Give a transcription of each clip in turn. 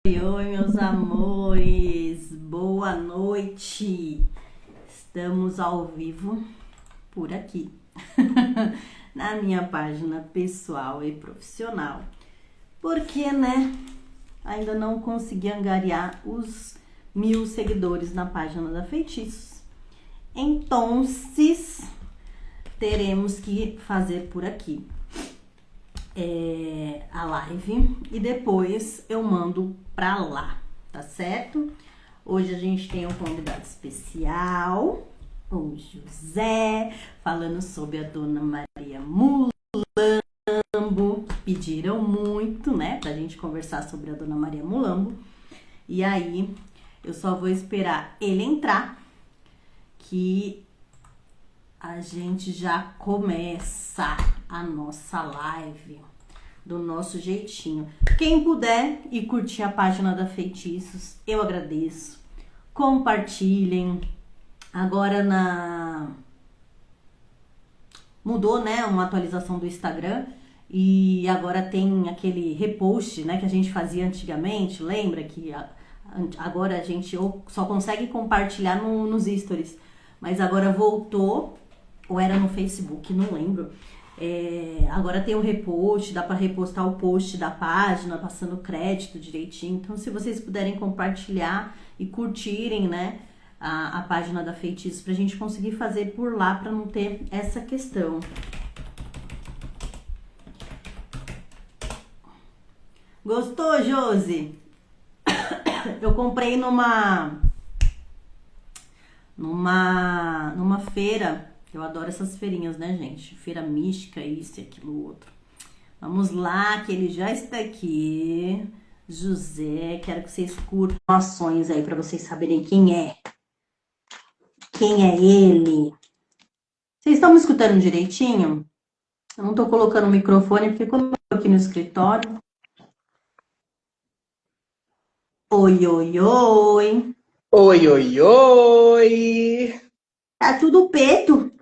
Oi, meus amores, boa noite. Estamos ao vivo por aqui, na minha página pessoal e profissional, porque, né, ainda não consegui angariar os 1.000 seguidores na página da Feitiços. Então, teremos que fazer por aqui a live e depois eu mando pra lá, tá certo? Hoje a gente tem um convidado especial, o José, falando sobre a Dona Maria Mulambo. Pediram muito, né, pra gente conversar sobre a Dona Maria Mulambo. E aí, eu só vou esperar ele entrar, que a gente já começa a nossa live do nosso jeitinho. Quem puder e curtir a página da Feitiços, eu agradeço. Compartilhem. Agora mudou, né, uma atualização do Instagram e agora tem aquele repost, né, que a gente fazia antigamente. Lembra que agora a gente só consegue compartilhar nos stories, mas agora voltou, ou era no Facebook, não lembro. Agora tem o repost, dá para repostar o post da página, passando crédito direitinho. Então, se vocês puderem compartilhar e curtirem, né, a página da Feitiços, pra gente conseguir fazer por lá, pra não ter essa questão. Gostou, Josi? Eu comprei numa feira. Eu adoro essas feirinhas, né, gente? Feira mística, isso e aquilo outro. Vamos lá, que ele já está aqui. José, quero que vocês curtam ações aí pra vocês saberem quem é. Quem é ele? Vocês estão me escutando direitinho? Eu não tô colocando o microfone, porque como eu tô aqui no escritório... Oi, oi, oi. Oi, oi, oi! Tá tudo preto.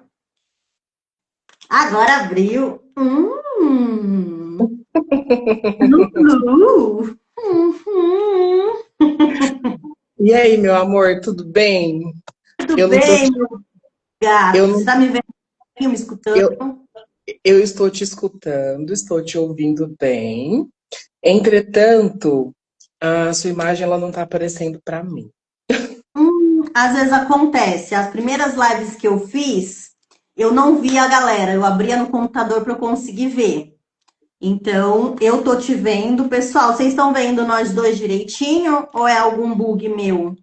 Agora abriu. Lulu. Uhum. E aí, meu amor, tudo bem? Tudo Eu não tô te, bem, meu gato? eu Você não, tá me vendo aqui, me escutando? eu, eu estou te escutando, estou te ouvindo bem. Entretanto, a sua imagem ela não tá aparecendo para mim. Às vezes acontece. As primeiras lives que eu fiz, eu não via a galera. Eu abria no computador para eu conseguir ver. Então, eu tô te vendo. Pessoal, vocês estão vendo nós dois direitinho ou é algum bug meu?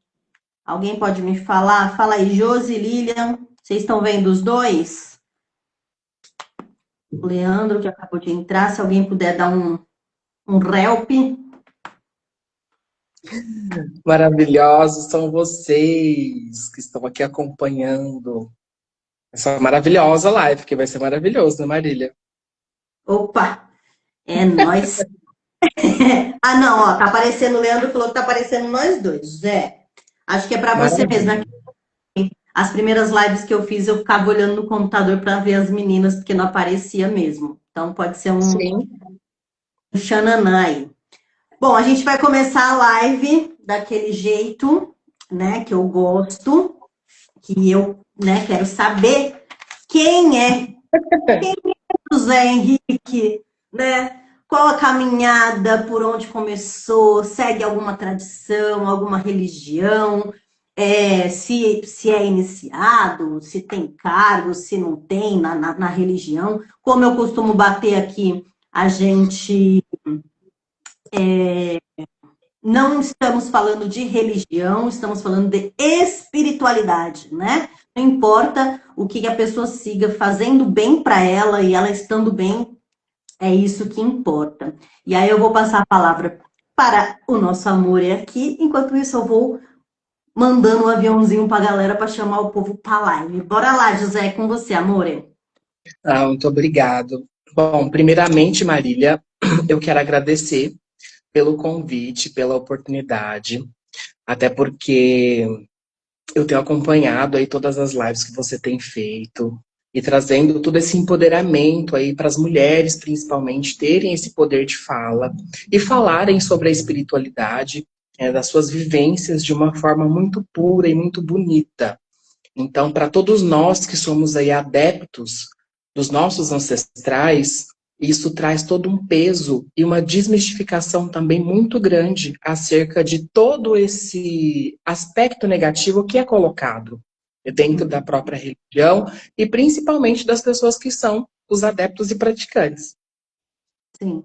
Alguém pode me falar? Fala aí, Josi, Lilian. Vocês estão vendo os dois? O Leandro, que acabou de entrar, se alguém puder dar um help. Maravilhosos são vocês que estão aqui acompanhando essa maravilhosa live, que vai ser maravilhoso, né, Marília? Opa, é nós. Ah, não, ó, tá aparecendo, o Leandro falou que tá aparecendo nós dois. Zé, acho que é pra você mesmo. Maravilha. As primeiras lives que eu fiz, eu ficava olhando no computador para ver as meninas, porque não aparecia mesmo. Então pode ser um Sim. xananã aí. Bom, a gente vai começar a live daquele jeito, né, que eu gosto, que eu, né, quero saber quem é José Henrique, né? Qual a caminhada, por onde começou, segue alguma tradição, alguma religião, se é iniciado, se tem cargo, se não tem na religião. Como eu costumo bater aqui, a gente não estamos falando de religião, estamos falando de espiritualidade, né? Não importa o que a pessoa siga fazendo bem para ela e ela estando bem, é isso que importa. E aí eu vou passar a palavra para o nosso amor aqui, enquanto isso eu vou mandando um aviãozinho para a galera para chamar o povo para live. Bora lá, José, é com você, amor. Ah, muito obrigado. Bom, primeiramente, Marília, eu quero agradecer pelo convite, pela oportunidade, até porque eu tenho acompanhado aí todas as lives que você tem feito e trazendo todo esse empoderamento aí para as mulheres, principalmente, terem esse poder de fala e falarem sobre a espiritualidade das suas vivências de uma forma muito pura e muito bonita. Então, para todos nós que somos aí adeptos dos nossos ancestrais, isso traz todo um peso e uma desmistificação também muito grande acerca de todo esse aspecto negativo que é colocado dentro da própria religião e principalmente das pessoas que são os adeptos e praticantes. Sim,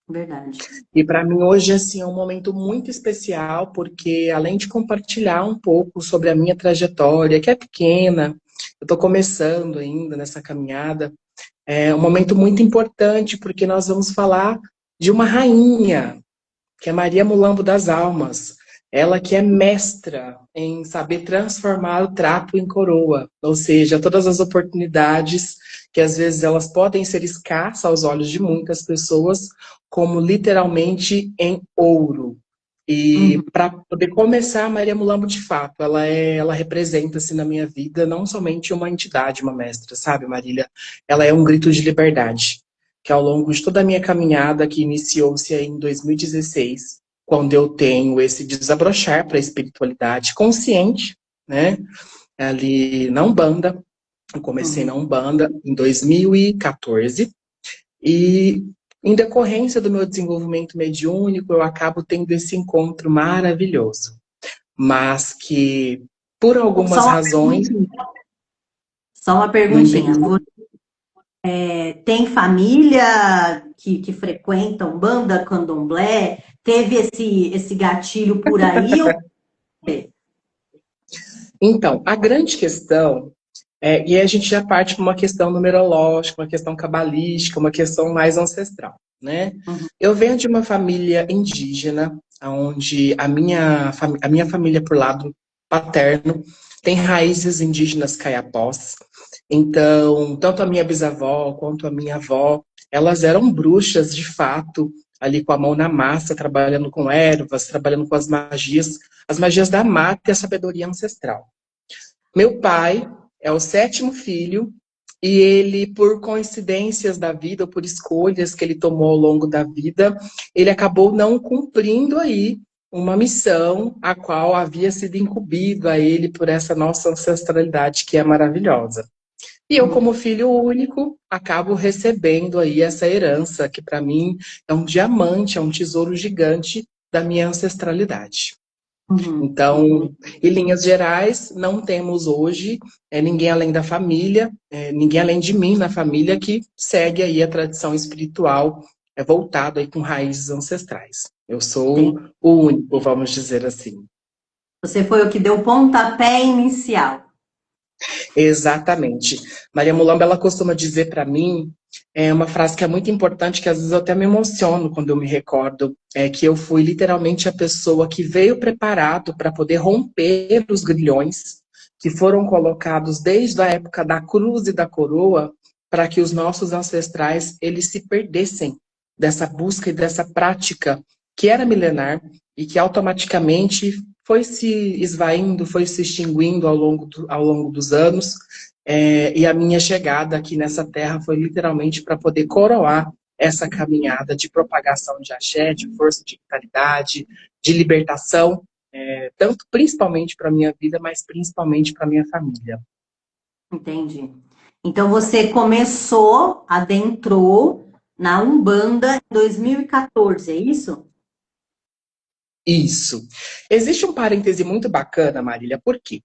verdade. E para mim hoje assim, é um momento muito especial, porque além de compartilhar um pouco sobre a minha trajetória, que é pequena, eu estou começando ainda nessa caminhada, é um momento muito importante, porque nós vamos falar de uma rainha, que é Maria Mulambo das Almas. Ela que é mestra em saber transformar o trapo em coroa, ou seja, todas as oportunidades que às vezes elas podem ser escassas aos olhos de muitas pessoas, como literalmente em ouro. E para poder começar, a Maria Mulambo, de fato, ela representa assim, na minha vida não somente uma entidade, uma mestra, sabe, Marília? Ela é um grito de liberdade, que ao longo de toda a minha caminhada, que iniciou-se em 2016, quando eu tenho esse desabrochar para a espiritualidade consciente, né? Ali na Umbanda, eu comecei na Umbanda em 2014, e em decorrência do meu desenvolvimento mediúnico, eu acabo tendo esse encontro maravilhoso. Mas que, por algumas razões, Só uma não perguntinha. entendi. Tem família que frequenta Umbanda, Candomblé? Teve esse gatilho por aí? Então, a grande questão e aí a gente já parte para uma questão numerológica, uma questão cabalística, uma questão mais ancestral, né? Eu venho de uma família indígena, onde a minha família por lado paterno tem raízes indígenas caiapós. Então, tanto a minha bisavó quanto a minha avó, elas eram bruxas de fato, ali com a mão na massa, trabalhando com ervas, trabalhando com as magias da mata e a sabedoria ancestral. Meu pai é o sétimo filho e ele, por coincidências da vida, ou por escolhas que ele tomou ao longo da vida, ele acabou não cumprindo aí uma missão a qual havia sido incumbido a ele por essa nossa ancestralidade que é maravilhosa. E eu, como filho único, acabo recebendo aí essa herança, que para mim é um diamante, é um tesouro gigante da minha ancestralidade. Então, em linhas gerais, não temos hoje ninguém além da família, ninguém além de mim na família que segue aí a tradição espiritual voltado aí com raízes ancestrais. Eu sou Tem. o único, vamos dizer assim. Você foi o que deu o pontapé inicial. Exatamente. Maria Mulamba, ela costuma dizer para mim uma frase que é muito importante, que às vezes eu até me emociono quando eu me recordo, que eu fui literalmente a pessoa que veio preparado para poder romper os grilhões que foram colocados desde a época da cruz e da coroa, para que os nossos ancestrais eles se perdessem dessa busca e dessa prática que era milenar e que automaticamente foi se esvaindo, foi se extinguindo ao longo dos anos, e a minha chegada aqui nessa terra foi literalmente para poder coroar essa caminhada de propagação de axé, de força, de vitalidade, de libertação, tanto principalmente para a minha vida, mas principalmente para a minha família. Entendi. Então você adentrou na Umbanda em 2014, é isso? Isso. Existe um parêntese muito bacana, Marília, por quê?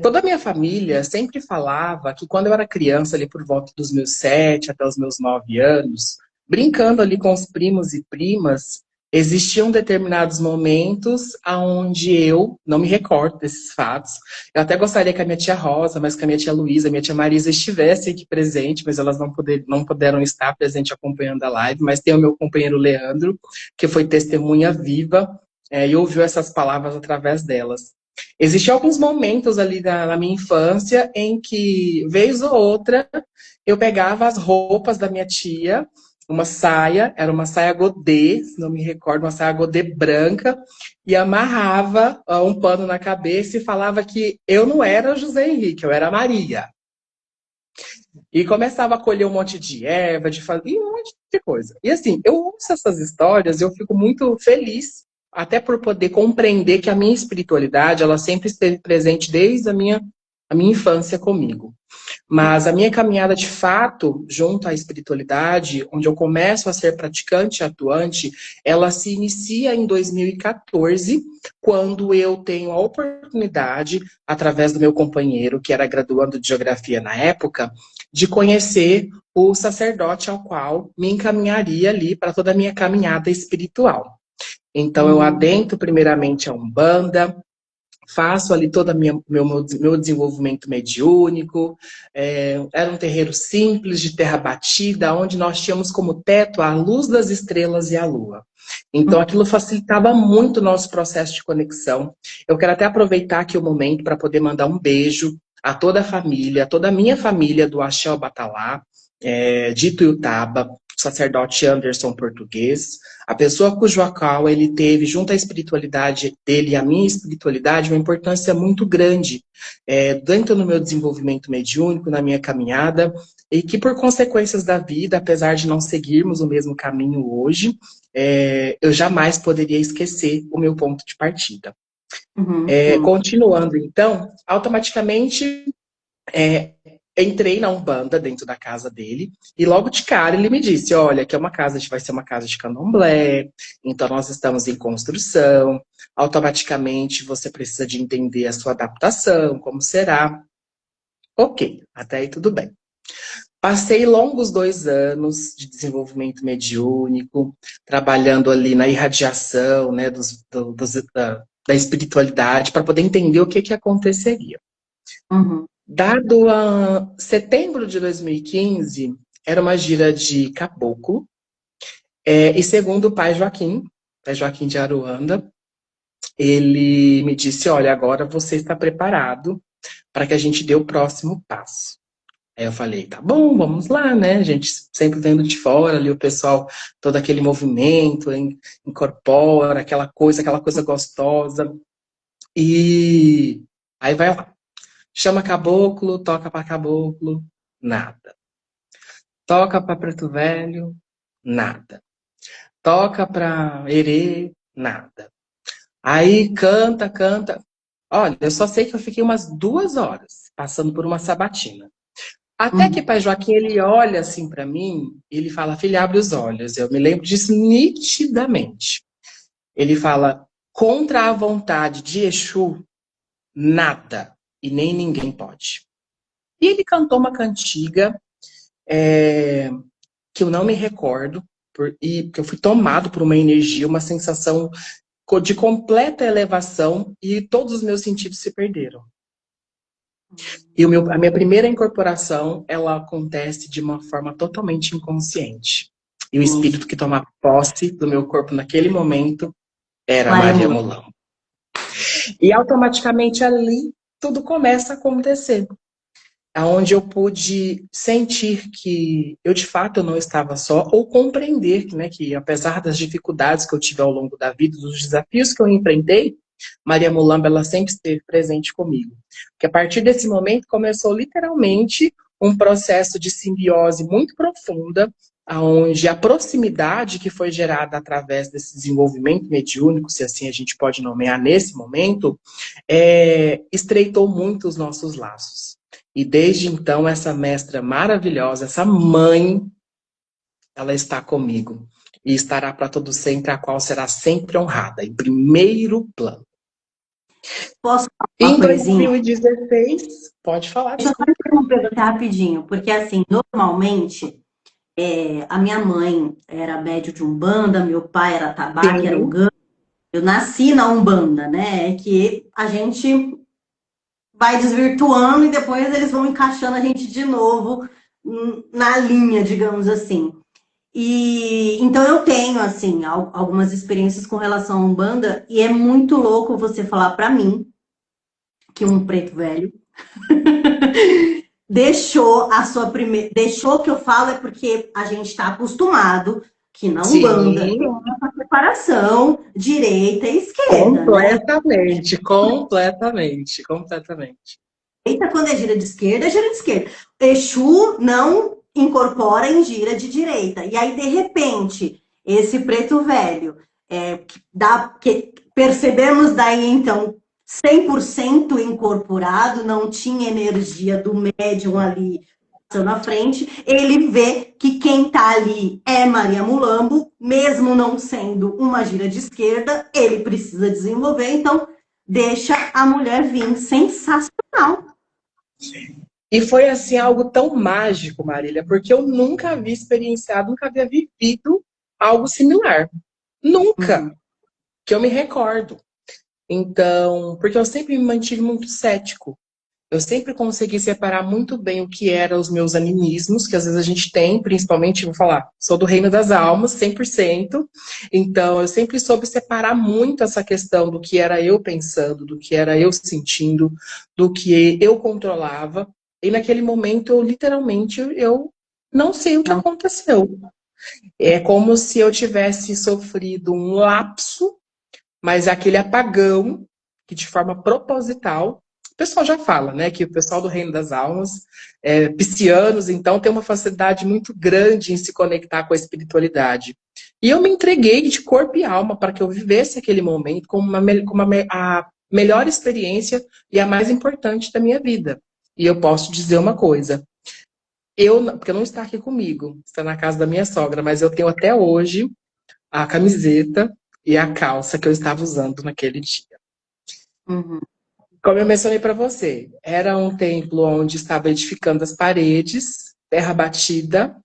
Toda a minha família sempre falava que quando eu era criança, ali por volta dos meus 7 até os meus 9 anos, brincando ali com os primos e primas, existiam determinados momentos onde eu não me recordo desses fatos. Eu até gostaria que a minha tia Rosa, mas que a minha tia Luísa, a minha tia Marisa estivessem aqui presente, mas elas não puderam estar presente acompanhando a live, mas tem o meu companheiro Leandro, que foi testemunha viva, e ouviu essas palavras através delas. Existiam alguns momentos ali na minha infância em que, vez ou outra, eu pegava as roupas da minha tia, uma saia, era uma saia godê, se não me recordo, uma saia godê branca, e amarrava um pano na cabeça e falava que eu não era José Henrique, eu era Maria. E começava a colher um monte de erva, de fazer um monte de coisa. E assim, eu ouço essas histórias e eu fico muito feliz até por poder compreender que a minha espiritualidade, ela sempre esteve presente desde a minha infância comigo. Mas a minha caminhada, de fato, junto à espiritualidade, onde eu começo a ser praticante e atuante, ela se inicia em 2014, quando eu tenho a oportunidade, através do meu companheiro, que era graduando de geografia na época, de conhecer o sacerdote ao qual me encaminharia ali para toda a minha caminhada espiritual. Então, eu adentro primeiramente a Umbanda, faço ali todo meu desenvolvimento mediúnico. Era um terreiro simples, de terra batida, onde nós tínhamos como teto a luz das estrelas e a lua. Então, aquilo facilitava muito o nosso processo de conexão. Eu quero até aproveitar aqui o momento para poder mandar um beijo a toda a família, a toda a minha família do Axé Batalá, de Ituiutaba, o sacerdote Anderson Português, a pessoa cujo qual ele teve, junto à espiritualidade dele e à minha espiritualidade, uma importância muito grande, dentro do meu desenvolvimento mediúnico, na minha caminhada, e que por consequências da vida, apesar de não seguirmos o mesmo caminho hoje, eu jamais poderia esquecer o meu ponto de partida. Continuando, então, automaticamente entrei na Umbanda dentro da casa dele e logo de cara ele me disse, olha, que vai ser uma casa de candomblé, então nós estamos em construção, automaticamente você precisa de entender a sua adaptação, como será. Ok, até aí tudo bem. Passei longos 2 anos de desenvolvimento mediúnico, trabalhando ali na irradiação, né, da espiritualidade, para poder entender o que aconteceria. Dado a setembro de 2015, era uma gira de caboclo, e segundo o pai Joaquim de Aruanda, ele me disse, olha, agora você está preparado para que a gente dê o próximo passo. Aí eu falei, tá bom, vamos lá, né? A gente sempre vendo de fora ali o pessoal, todo aquele movimento, incorpora aquela coisa gostosa. E aí vai lá. Chama caboclo, toca para caboclo, nada. Toca para preto velho, nada. Toca para erê, nada. Aí canta. Olha, eu só sei que eu fiquei umas 2 horas passando por uma sabatina. Até que pai Joaquim, ele olha assim para mim, ele fala, filha, abre os olhos. Eu me lembro disso nitidamente. Ele fala, contra a vontade de Exu, nada. E nem ninguém pode. E ele cantou uma cantiga que eu não me recordo, porque eu fui tomado por uma energia, uma sensação de completa elevação e todos os meus sentidos se perderam. E a minha primeira incorporação, ela acontece de uma forma totalmente inconsciente. E o espírito que toma posse do meu corpo naquele momento era Maria Mulamba. E automaticamente ali tudo começa a acontecer. Onde eu pude sentir que eu, de fato, não estava só, ou compreender que apesar das dificuldades que eu tive ao longo da vida, dos desafios que eu enfrentei, Maria Mulamba, ela sempre esteve presente comigo. Porque a partir desse momento começou literalmente um processo de simbiose muito profunda, onde a proximidade que foi gerada através desse desenvolvimento mediúnico, se assim a gente pode nomear nesse momento, estreitou muito os nossos laços. E desde então, essa mestra maravilhosa, essa mãe, ela está comigo. E estará para todo sempre, a qual será sempre honrada, em primeiro plano. Posso falar uma coisinha? Em 2016, pode falar. Deixa eu só interromper você rapidinho, porque assim, normalmente, a minha mãe era médio de Umbanda, meu pai era tabaco, era uganda. Eu nasci na Umbanda, né? Que a gente vai desvirtuando e depois eles vão encaixando a gente de novo na linha, digamos assim. E então eu tenho assim algumas experiências com relação à Umbanda e é muito louco você falar para mim que um preto velho deixou deixou que eu falo é porque a gente está acostumado que na Umbanda tem essa separação direita e esquerda. Completamente, né? completamente. Direita, quando é gira de esquerda, é gira de esquerda. Exu não incorpora em gira de direita. E aí, de repente, esse preto velho que percebemos daí, então, 100% incorporado, não tinha energia do médium ali na frente, ele vê que quem está ali é Maria Mulambo, mesmo não sendo uma gira de esquerda, ele precisa desenvolver, então deixa a mulher vir. Sensacional. E foi assim algo tão mágico, Marília, porque eu nunca havia experienciado, nunca havia vivido algo similar. Nunca, que eu me recordo. Então, porque eu sempre me mantive muito cético. Eu sempre consegui separar muito bem o que eram os meus animismos, que às vezes a gente tem, principalmente, vou falar, sou do reino das almas, 100%. Então, eu sempre soube separar muito essa questão do que era eu pensando, do que era eu sentindo, do que eu controlava. E naquele momento, literalmente, eu não sei o que aconteceu. É como se eu tivesse sofrido um lapso, mas aquele apagão que de forma proposital, o pessoal já fala, né, que o pessoal do Reino das Almas, piscianos, então, tem uma facilidade muito grande em se conectar com a espiritualidade. E eu me entreguei de corpo e alma para que eu vivesse aquele momento como a melhor experiência e a mais importante da minha vida. E eu posso dizer uma coisa, porque não está aqui comigo, está na casa da minha sogra, mas eu tenho até hoje a camiseta e a calça que eu estava usando naquele dia. Uhum. Como eu mencionei para você, era um templo onde estava edificando as paredes, terra batida,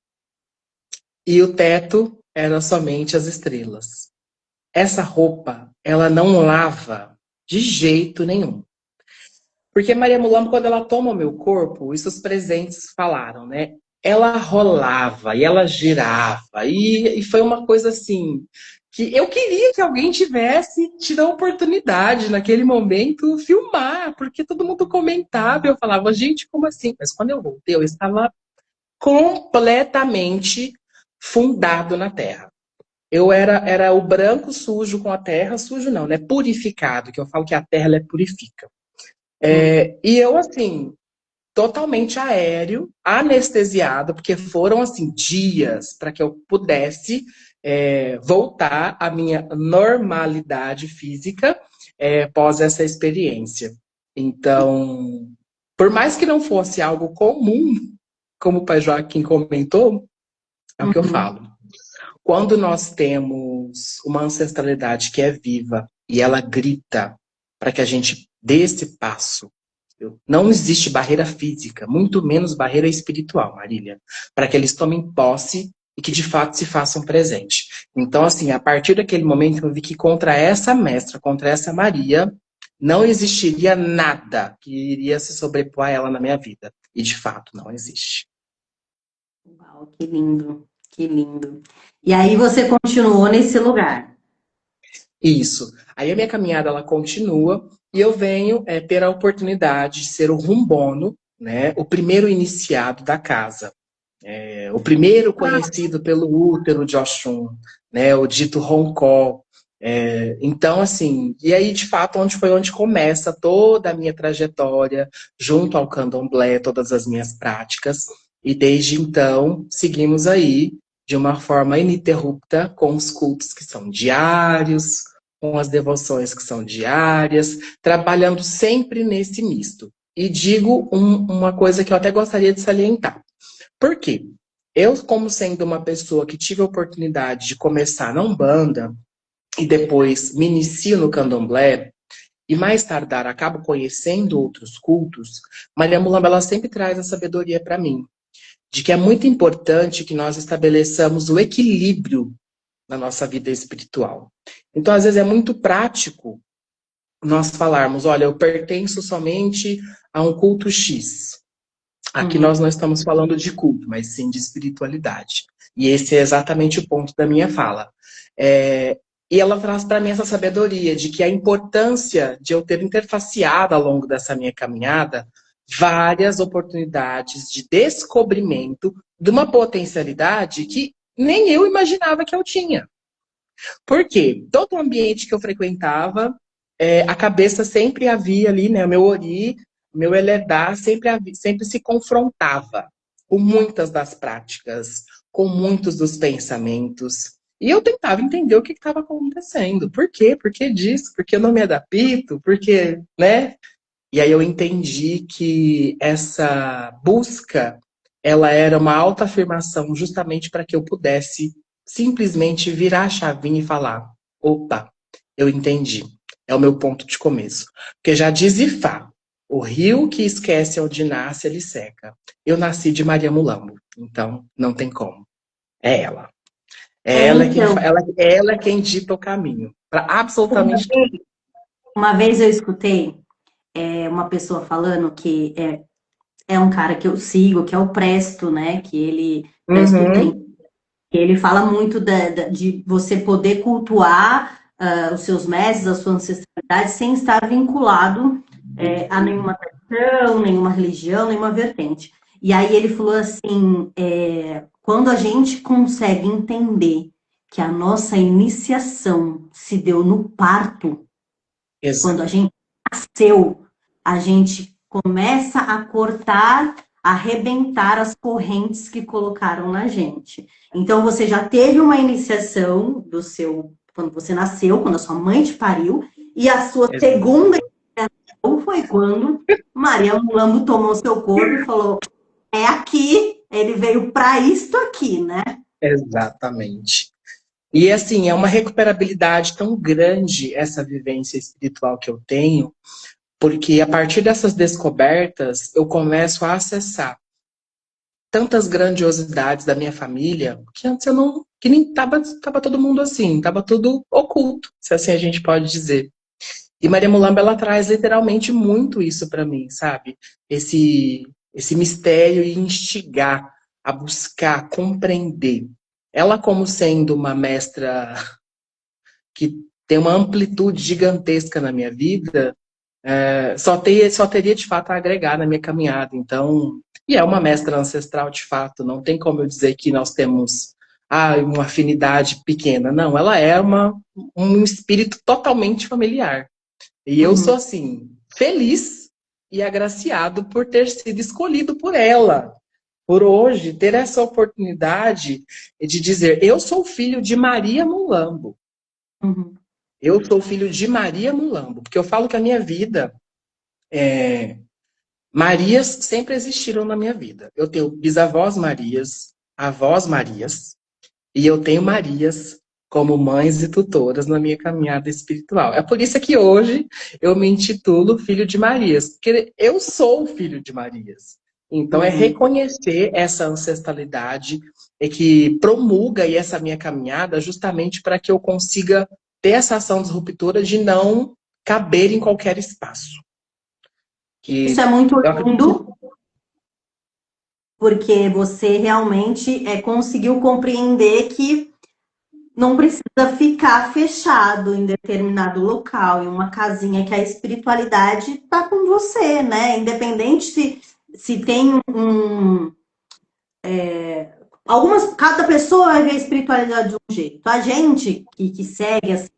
e o teto era somente as estrelas. Essa roupa, ela não lava de jeito nenhum. Porque Maria Mulambo, quando ela toma o meu corpo, isso os presentes falaram, né? Ela rolava e ela girava. E foi uma coisa assim, que eu queria que alguém tivesse tido a oportunidade naquele momento filmar, porque todo mundo comentava e eu falava, gente, como assim? Mas quando eu voltei, eu estava completamente fundado na terra. Eu era o branco sujo com a terra, sujo não, né? Purificado, que eu falo que a terra ela purifica. E eu, assim, totalmente aéreo, anestesiado, porque foram, assim, dias para que eu pudesse voltar à minha normalidade física pós essa experiência. Então, por mais que não fosse algo comum, como o pai Joaquim comentou, é o que eu falo. Quando nós temos uma ancestralidade que é viva e ela grita para que a gente dê esse passo, não existe barreira física, muito menos barreira espiritual, Marília, para que eles tomem posse e que de fato se façam presente. Então, assim, a partir daquele momento eu vi que contra essa mestra, contra essa Maria, não existiria nada que iria se sobrepor a ela na minha vida. E de fato não existe. Uau, que lindo, que lindo. E aí você continuou nesse lugar? Isso. Aí a minha caminhada ela continua e eu venho ter a oportunidade de ser o rumbono, né, o primeiro iniciado da casa, o primeiro conhecido pelo útero de Oxum, né, o dito Roncó. Então, assim, e aí de fato onde começa toda a minha trajetória junto ao candomblé, todas as minhas práticas. E desde então seguimos aí de uma forma ininterrupta com os cultos que são diários, com as devoções que são diárias, trabalhando sempre nesse misto. E digo uma coisa que eu até gostaria de salientar. Por quê? Eu, como sendo uma pessoa que tive a oportunidade de começar na Umbanda e depois me inicio no Candomblé, e mais tardar acabo conhecendo outros cultos, Maria Mulamba ela sempre traz a sabedoria para mim, de que é muito importante que nós estabeleçamos o equilíbrio na nossa vida espiritual. Então, às vezes, é muito prático nós falarmos, olha, eu pertenço somente a um culto X. Aqui nós não estamos falando de culto, mas sim de espiritualidade. E esse é exatamente o ponto da minha fala. E ela traz para mim essa sabedoria de que a importância de eu ter interfaceado ao longo dessa minha caminhada várias oportunidades de descobrimento de uma potencialidade que nem eu imaginava que eu tinha. Por quê? Todo o ambiente que eu frequentava, a cabeça sempre havia ali, né? O meu ori, meu eledá sempre se confrontava com muitas das práticas, com muitos dos pensamentos. E eu tentava entender o que estava acontecendo. Por quê? Por que disso? Por que eu não me adapto? Por que, né? E aí eu entendi que essa busca, ela era uma autoafirmação justamente para que eu pudesse simplesmente virar a chavinha e falar: opa, eu entendi. É o meu ponto de começo. Porque já diz Ifá, o rio que esquece onde nasce, ele seca. Eu nasci de Maria Mulambo, então não tem como. É ela. É ela quem, Então, ela é quem dita o caminho para uma absolutamente tudo. vez, uma vez eu escutei uma pessoa falando que é um cara que eu sigo, que é o Presto, né? Que ele, Presto tem, Uhum. ele fala muito de você poder cultuar os seus mestres, a sua ancestralidade, sem estar vinculado a nenhuma tradição, nenhuma religião, nenhuma vertente. E aí ele falou assim, quando a gente consegue entender que a nossa iniciação se deu no parto, quando Exato. a gente nasceu, a gente começa a cortar, a arrebentar as correntes que colocaram na gente. Então, você já teve uma iniciação do seu, quando você nasceu, quando a sua mãe te pariu, e a sua Exato. segunda iniciação foi quando Maria Mulambo tomou seu corpo e falou: é aqui, ele veio para isto aqui, né? Exatamente. E assim, é uma recuperabilidade tão grande essa vivência espiritual que eu tenho, porque a partir dessas descobertas eu começo a acessar tantas grandiosidades da minha família que antes eu não, que nem tava todo mundo assim, tava tudo oculto, se assim a gente pode dizer. E Maria Mulamba, ela traz literalmente muito isso para mim, sabe? Esse mistério e instigar a buscar, compreender. Ela como sendo uma mestra que tem uma amplitude gigantesca na minha vida, só teria de fato a agregar na minha caminhada. Então, e é uma mestra ancestral de fato, não tem como eu dizer que nós temos uma afinidade pequena. Não, ela é um espírito totalmente familiar. E eu sou Uhum. assim, feliz e agraciado por ter sido escolhido por ela. Por hoje ter essa oportunidade de dizer, eu sou filho de Maria Mulambo. Uhum. Eu sou filho de Maria Mulambo, porque eu falo que a minha vida, Marias sempre existiram na minha vida. Eu tenho bisavós Marias, avós Marias, e eu tenho Marias como mães e tutoras na minha caminhada espiritual. É por isso que hoje eu me intitulo Filho de Marias, porque eu sou filho de Marias. Então é Uhum. reconhecer essa ancestralidade que promulga aí essa minha caminhada justamente para que eu consiga ter essa ação disruptora de não caber em qualquer espaço. Isso Que é muito eu acredito. lindo, porque você realmente conseguiu compreender que não precisa ficar fechado em determinado local, em uma casinha, que a espiritualidade está com você, né? Independente se tem cada pessoa vai ver a espiritualidade de um jeito. A gente que segue assim,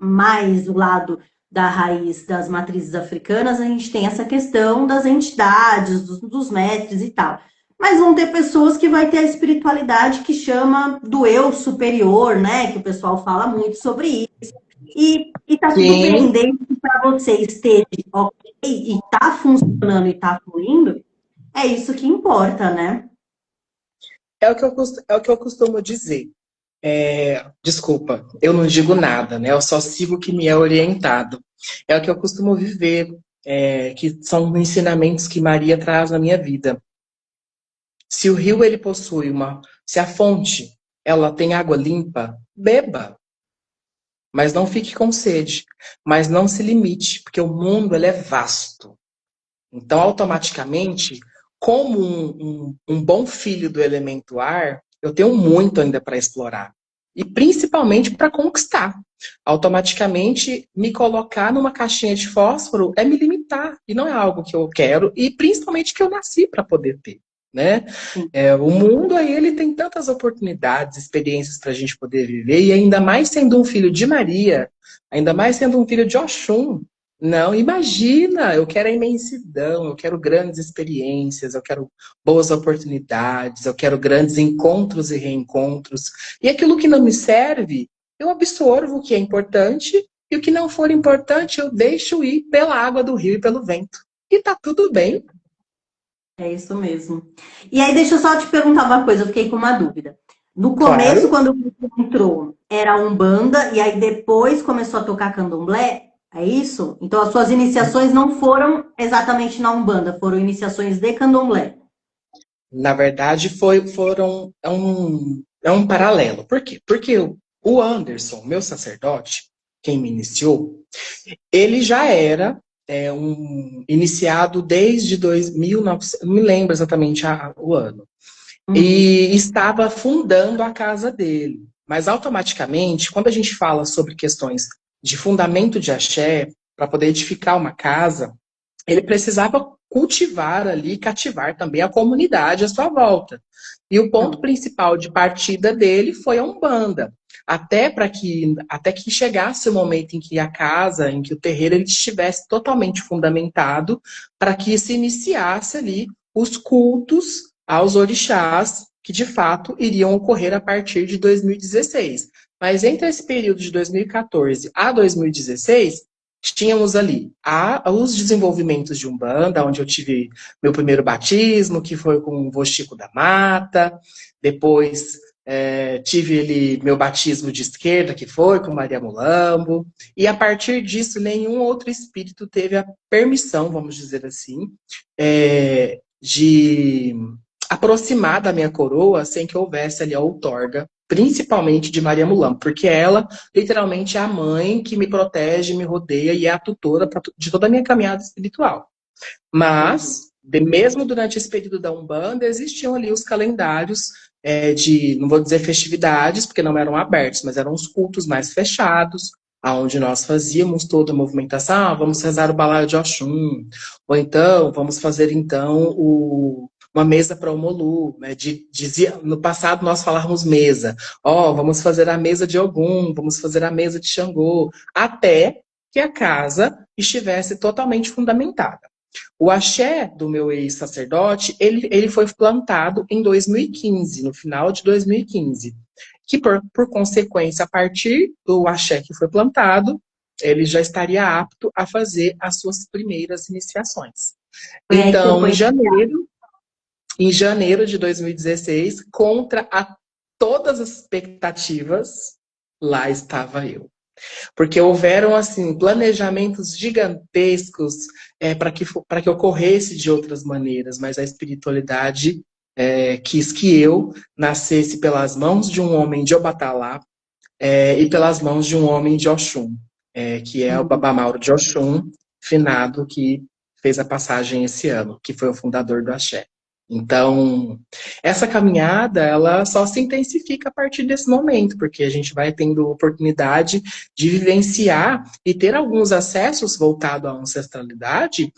mais o lado da raiz das matrizes africanas, a gente tem essa questão das entidades, dos mestres e tal. Mas vão ter pessoas que vai ter a espiritualidade que chama do eu superior, né? Que o pessoal fala muito sobre isso. E tá tudo bem, Sim, desde que para você esteja ok e tá funcionando e tá fluindo, é isso que importa, né? é o que eu costumo dizer. Desculpa, eu não digo nada, né? Eu só sigo o que me é orientado. É o que eu costumo viver, que são ensinamentos que Maria traz na minha vida. Se o rio ele possui se a fonte ela tem água limpa, beba, mas não fique com sede, mas não se limite, porque o mundo ele é vasto. Então, automaticamente, como um bom filho do elemento ar, eu tenho muito ainda para explorar. E principalmente para conquistar. Automaticamente, me colocar numa caixinha de fósforo é me limitar. E não é algo que eu quero, e principalmente que eu nasci para poder ter. Né? Sim. O mundo aí ele tem tantas oportunidades, experiências para a gente poder viver, e ainda mais sendo um filho de Maria, ainda mais sendo um filho de Oxum, Não, imagina, eu quero a imensidão, eu quero grandes experiências, eu quero boas oportunidades, eu quero grandes encontros e reencontros. E aquilo que não me serve, eu absorvo o que é importante, e o que não for importante, eu deixo ir pela água do rio e pelo vento. E tá tudo bem. É isso mesmo. E aí, deixa eu só te perguntar uma coisa, eu fiquei com uma dúvida. No começo, Claro. quando você entrou, era Umbanda, e aí depois começou a tocar candomblé? É isso? Então, as suas iniciações não foram exatamente na Umbanda, foram iniciações de candomblé. Na verdade, é um paralelo. Por quê? Porque o Anderson, meu sacerdote, quem me iniciou, ele já era um iniciado desde 2009, não me lembro exatamente o ano, Uhum. e estava fundando a casa dele. Mas automaticamente, quando a gente fala sobre questões de fundamento de axé, para poder edificar uma casa, ele precisava cultivar ali, cativar também a comunidade à sua volta. E o ponto Tá. principal de partida dele foi a Umbanda. Até que chegasse o momento em que a casa, em que o terreiro ele estivesse totalmente fundamentado, para que se iniciasse ali os cultos aos orixás, que de fato iriam ocorrer a partir de 2016. Mas entre esse período de 2014 a 2016, tínhamos ali os desenvolvimentos de Umbanda, onde eu tive meu primeiro batismo, que foi com o Vô Chico da Mata. Depois tive ali meu batismo de esquerda, que foi com Maria Mulambo. E a partir disso, nenhum outro espírito teve a permissão, vamos dizer assim, de aproximar da minha coroa sem que houvesse ali a outorga, principalmente de Maria Mulambo, porque ela literalmente é a mãe que me protege, me rodeia e é a tutora de toda a minha caminhada espiritual. Entendi. Mas, mesmo durante esse período da Umbanda, existiam ali os calendários de, não vou dizer festividades, porque não eram abertos, mas eram os cultos mais fechados, aonde nós fazíamos toda a movimentação, vamos rezar o balaio de Oxum, ou então, vamos fazer então uma mesa para o Molu, né? Dizia, no passado nós falávamos mesa, vamos fazer a mesa de Ogum, vamos fazer a mesa de Xangô, até que a casa estivesse totalmente fundamentada. O axé do meu ex-sacerdote, ele foi plantado em 2015, no final de 2015. Que, por consequência, a partir do axé que foi plantado, ele já estaria apto a fazer as suas primeiras iniciações. Foi aí que você Então, foi. em janeiro de 2016, todas as expectativas, lá estava eu. Porque houveram assim planejamentos gigantescos para que ocorresse de outras maneiras, mas a espiritualidade quis que eu nascesse pelas mãos de um homem de Obatalá e pelas mãos de um homem de Oxum, que é o Uhum. Baba Mauro de Oxum, finado, que fez a passagem esse ano, que foi o fundador do Axé. Então, essa caminhada, ela só se intensifica a partir desse momento, porque a gente vai tendo oportunidade de vivenciar e ter alguns acessos voltados à ancestralidade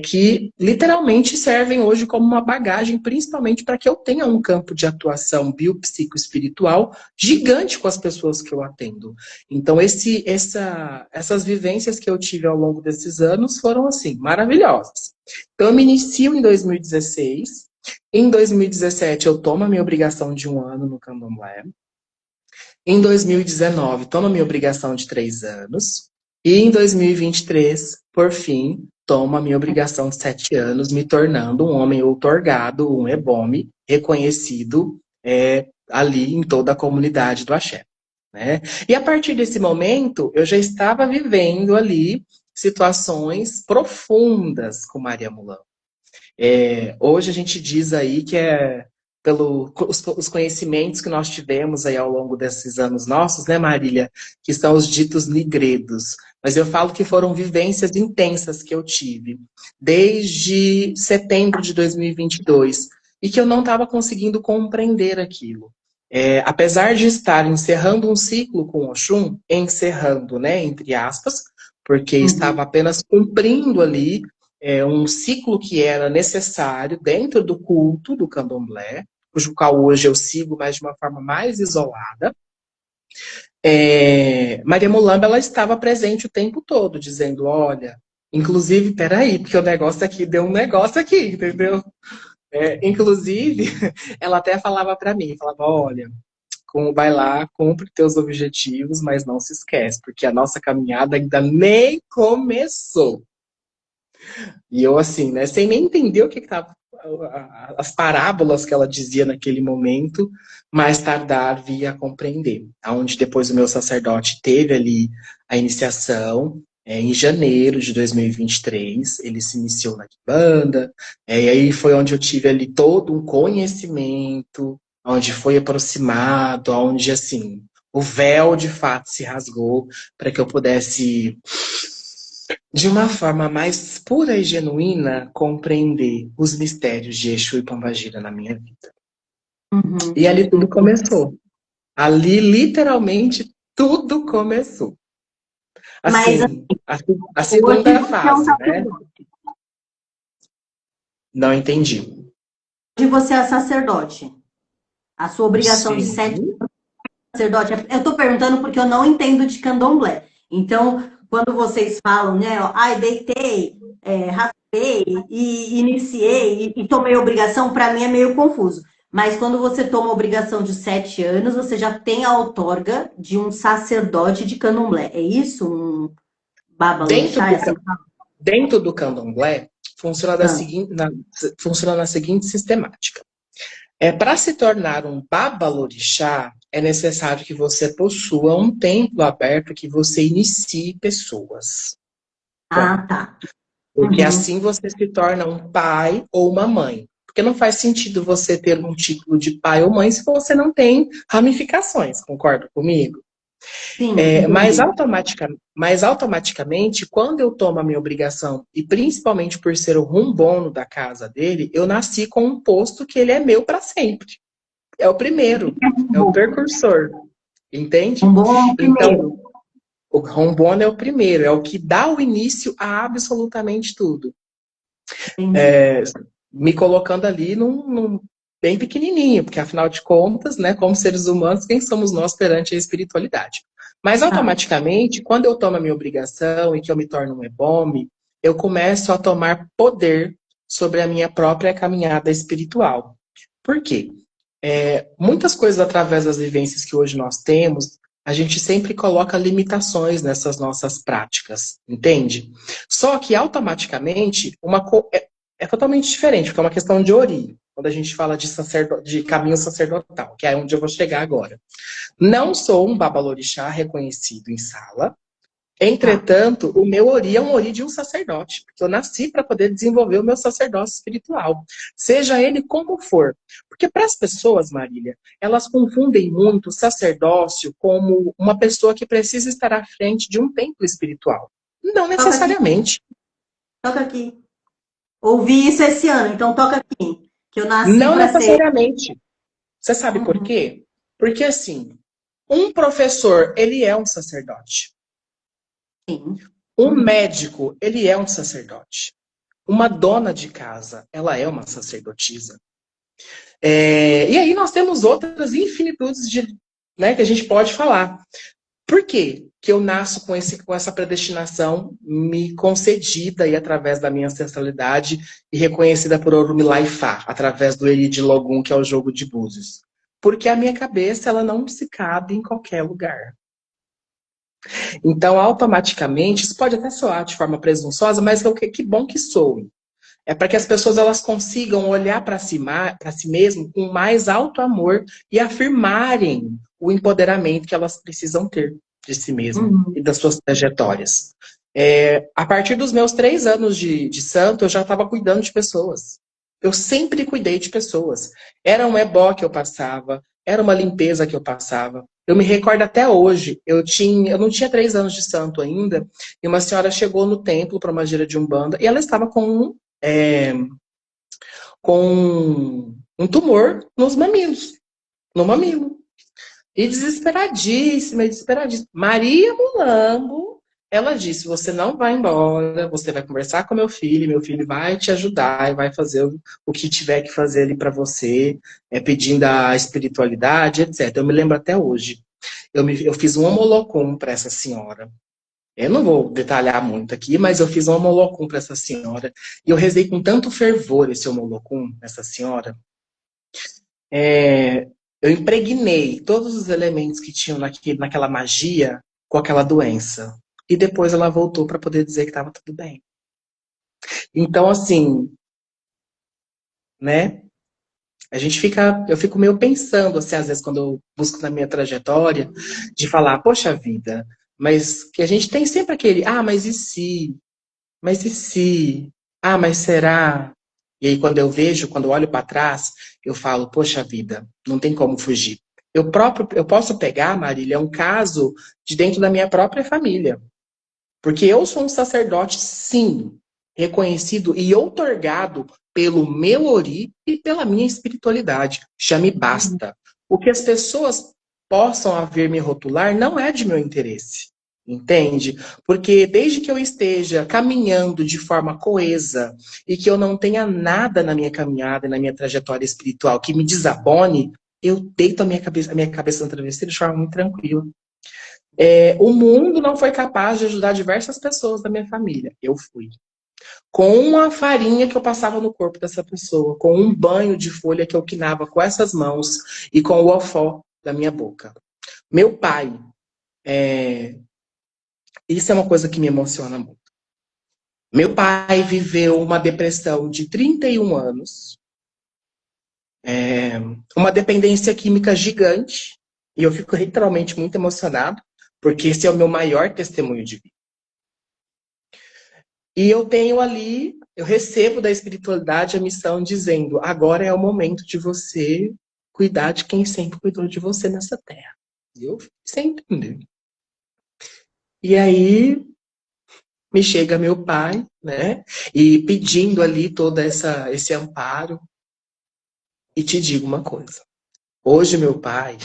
que literalmente servem hoje como uma bagagem, principalmente para que eu tenha um campo de atuação biopsicoespiritual gigante com as pessoas que eu atendo. Então, essas vivências que eu tive ao longo desses anos foram, assim, maravilhosas. Então, eu me inicio em 2016. Em 2017, eu tomo a minha obrigação de 1 ano no Candomblé. Em 2019, tomo a minha obrigação de 3 anos. E em 2023, por fim, tomo a minha obrigação de 7 anos, me tornando um homem outorgado, um ebome, reconhecido ali em toda a comunidade do Axé. Né? E a partir desse momento, eu já estava vivendo ali situações profundas com Maria Mulambo. Hoje a gente diz aí que os conhecimentos que nós tivemos aí ao longo desses anos nossos, né, Marília, que são os ditos nigredos. Mas eu falo que foram vivências intensas que eu tive desde setembro de 2022 e que eu não estava conseguindo compreender aquilo. Apesar de estar encerrando um ciclo com Oxum, encerrando, né, entre aspas, porque Uhum. estava apenas cumprindo ali um ciclo que era necessário dentro do culto do candomblé, cujo qual hoje eu sigo, mas de uma forma mais isolada. Maria Mulamba, ela estava presente o tempo todo, dizendo, olha, inclusive, peraí, porque o negócio aqui deu um negócio aqui, entendeu? Inclusive, ela até falava para mim, falava, olha, vai lá, cumpre teus objetivos, mas não se esquece, porque a nossa caminhada ainda nem começou. E eu, assim, né, sem nem entender o que estava, as parábolas que ela dizia naquele momento, mais tardar via compreender. Onde depois o meu sacerdote teve ali a iniciação, em janeiro de 2023, ele se iniciou na banda, e aí foi onde eu tive ali todo um conhecimento, onde foi aproximado, onde, assim, o véu de fato se rasgou para que eu pudesse, de uma forma mais pura e genuína, compreender os mistérios de Exu e Pombagira na minha vida. Uhum. E ali tudo começou. Ali, literalmente, tudo começou. Assim, a segunda fase, né? Não entendi. Hoje você é sacerdote. A sua obrigação de Sim. 7 anos de sacerdote. Eu estou perguntando porque eu não entendo de candomblé. Então, quando vocês falam, né? Ai, deitei, raspei e iniciei e tomei obrigação, para mim é meio confuso. Mas quando você toma a obrigação de 7 anos, você já tem a outorga de um sacerdote de candomblé. É isso? Um babalorixá? Dentro do candomblé, funciona funciona na seguinte sistemática. Para se tornar um babalorixá, é necessário que você possua um templo aberto que você inicie pessoas. Ah, tá. Porque assim você se torna um pai ou uma mãe. Porque não faz sentido você ter um título de pai ou mãe se você não tem ramificações, concorda comigo? Sim, Mas automaticamente, quando eu tomo a minha obrigação, e principalmente por ser o rumbono da casa dele, eu nasci com um posto que ele é meu para sempre. É o primeiro, é o precursor, entende? Um bom primeiro. Então, o rombono é o primeiro, é o que dá o início a absolutamente tudo. Me colocando ali num bem pequenininho, porque afinal de contas, né, como seres humanos, quem somos nós perante a espiritualidade? Mas automaticamente, quando eu tomo a minha obrigação e que eu me torno um ebome, eu começo a tomar poder sobre a minha própria caminhada espiritual. Por quê? Muitas coisas através das vivências que hoje nós temos, a gente sempre coloca limitações nessas nossas práticas, entende? Só que automaticamente é totalmente diferente, porque é uma questão de ori, quando a gente fala de caminho sacerdotal, que é onde eu vou chegar agora. Não sou um babalorixá reconhecido em sala, entretanto, o meu ori é um ori de um sacerdote, porque eu nasci para poder desenvolver o meu sacerdócio espiritual, seja ele como for. Porque para as pessoas, Marília, elas confundem muito o sacerdócio como uma pessoa que precisa estar à frente de um templo espiritual. Não necessariamente. Toca aqui. Ouvi isso esse ano, então toca aqui. Que eu nasci Não para ser. necessariamente. Você sabe por quê? Porque, assim, um professor, ele é um sacerdote. Sim. Um médico, ele é um sacerdote. Uma dona de casa, ela é uma sacerdotisa. E aí nós temos outras infinitudes né, que a gente pode falar. Por quê que eu nasço com essa predestinação me concedida e através da minha ancestralidade e reconhecida por Orunmila Ifá, através do Eri de Logum, que é o jogo de búzios? Porque a minha cabeça, ela não se cabe em qualquer lugar. Então, automaticamente, isso pode até soar de forma presunçosa, mas que bom que soe. É para que as pessoas elas consigam olhar para si mesmo com mais alto amor e afirmarem o empoderamento que elas precisam ter de si mesmo e das suas trajetórias. A partir dos meus 3 anos de santo, eu já estava cuidando de pessoas. Eu sempre cuidei de pessoas. Era um ebó que eu passava, era uma limpeza que eu passava. Eu me recordo até hoje, eu não tinha 3 anos de santo ainda, e uma senhora chegou no templo para uma gira de Umbanda, e ela estava com um tumor nos mamilos, no mamilo. E desesperadíssima, desesperadíssima. Maria Mulambo, ela disse, você não vai embora, você vai conversar com meu filho vai te ajudar e vai fazer o que tiver que fazer ali para você, pedindo a espiritualidade, etc. Eu me lembro até hoje. eu fiz um homolocum para essa senhora. Eu não vou detalhar muito aqui, mas eu fiz um homolocum para essa senhora. E eu rezei com tanto fervor esse homolocum, essa senhora. Eu impregnei todos os elementos que tinham naquela magia com aquela doença. E depois ela voltou para poder dizer que estava tudo bem. Então, assim, né? Eu fico meio pensando, assim, às vezes, quando eu busco na minha trajetória, de falar, poxa vida, mas que a gente tem sempre aquele, mas e se? Mas e se? Mas será? E aí, quando eu olho para trás, eu falo, poxa vida, não tem como fugir. Eu posso pegar, Marília, um caso de dentro da minha própria família. Porque eu sou um sacerdote, sim, reconhecido e outorgado pelo meu ori e pela minha espiritualidade. Já me basta. O que as pessoas possam haver me rotular não é de meu interesse. Entende? Porque desde que eu esteja caminhando de forma coesa e que eu não tenha nada na minha caminhada, na minha trajetória espiritual que me desabone, eu deito a minha cabeça no travesseiro de forma muito tranquila. O mundo não foi capaz de ajudar diversas pessoas da minha família. Eu fui. Com uma farinha que eu passava no corpo dessa pessoa, com um banho de folha que eu quinava com essas mãos e com o ofó da minha boca. Meu pai, isso é uma coisa que me emociona muito. Meu pai viveu uma depressão de 31 anos, uma dependência química gigante, e eu fico literalmente muito emocionado, porque esse é o meu maior testemunho de vida. E eu recebo da espiritualidade a missão dizendo, agora é o momento de você cuidar de quem sempre cuidou de você nessa terra. E eu sem entender. E aí me chega meu pai, né? E pedindo ali todo esse amparo. E te digo uma coisa. Hoje meu pai,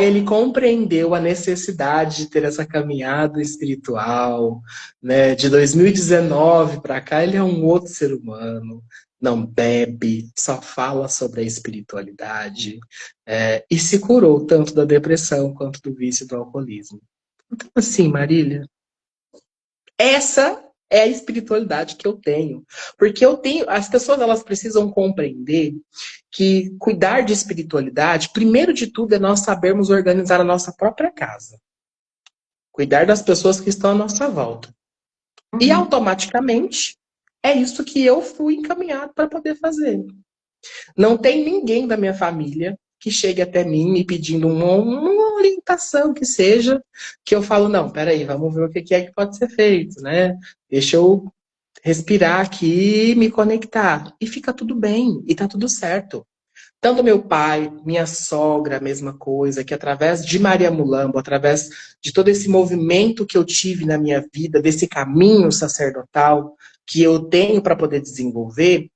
ele compreendeu a necessidade de ter essa caminhada espiritual, né? De 2019 para cá, ele é um outro ser humano, não bebe, só fala sobre a espiritualidade, e se curou tanto da depressão quanto do vício do alcoolismo. Então, assim, Marília, essa é a espiritualidade que eu tenho. Porque as pessoas elas precisam compreender que cuidar de espiritualidade, primeiro de tudo, é nós sabermos organizar a nossa própria casa. Cuidar das pessoas que estão à nossa volta. E automaticamente é isso que eu fui encaminhado para poder fazer. Não tem ninguém da minha família que chegue até mim me pedindo uma orientação que seja, que eu falo, não, peraí, vamos ver o que é que pode ser feito, né? Deixa eu respirar aqui e me conectar. E fica tudo bem, e tá tudo certo. Tanto meu pai, minha sogra, a mesma coisa, que através de Maria Mulambo, através de todo esse movimento que eu tive na minha vida, desse caminho sacerdotal que eu tenho para poder desenvolver,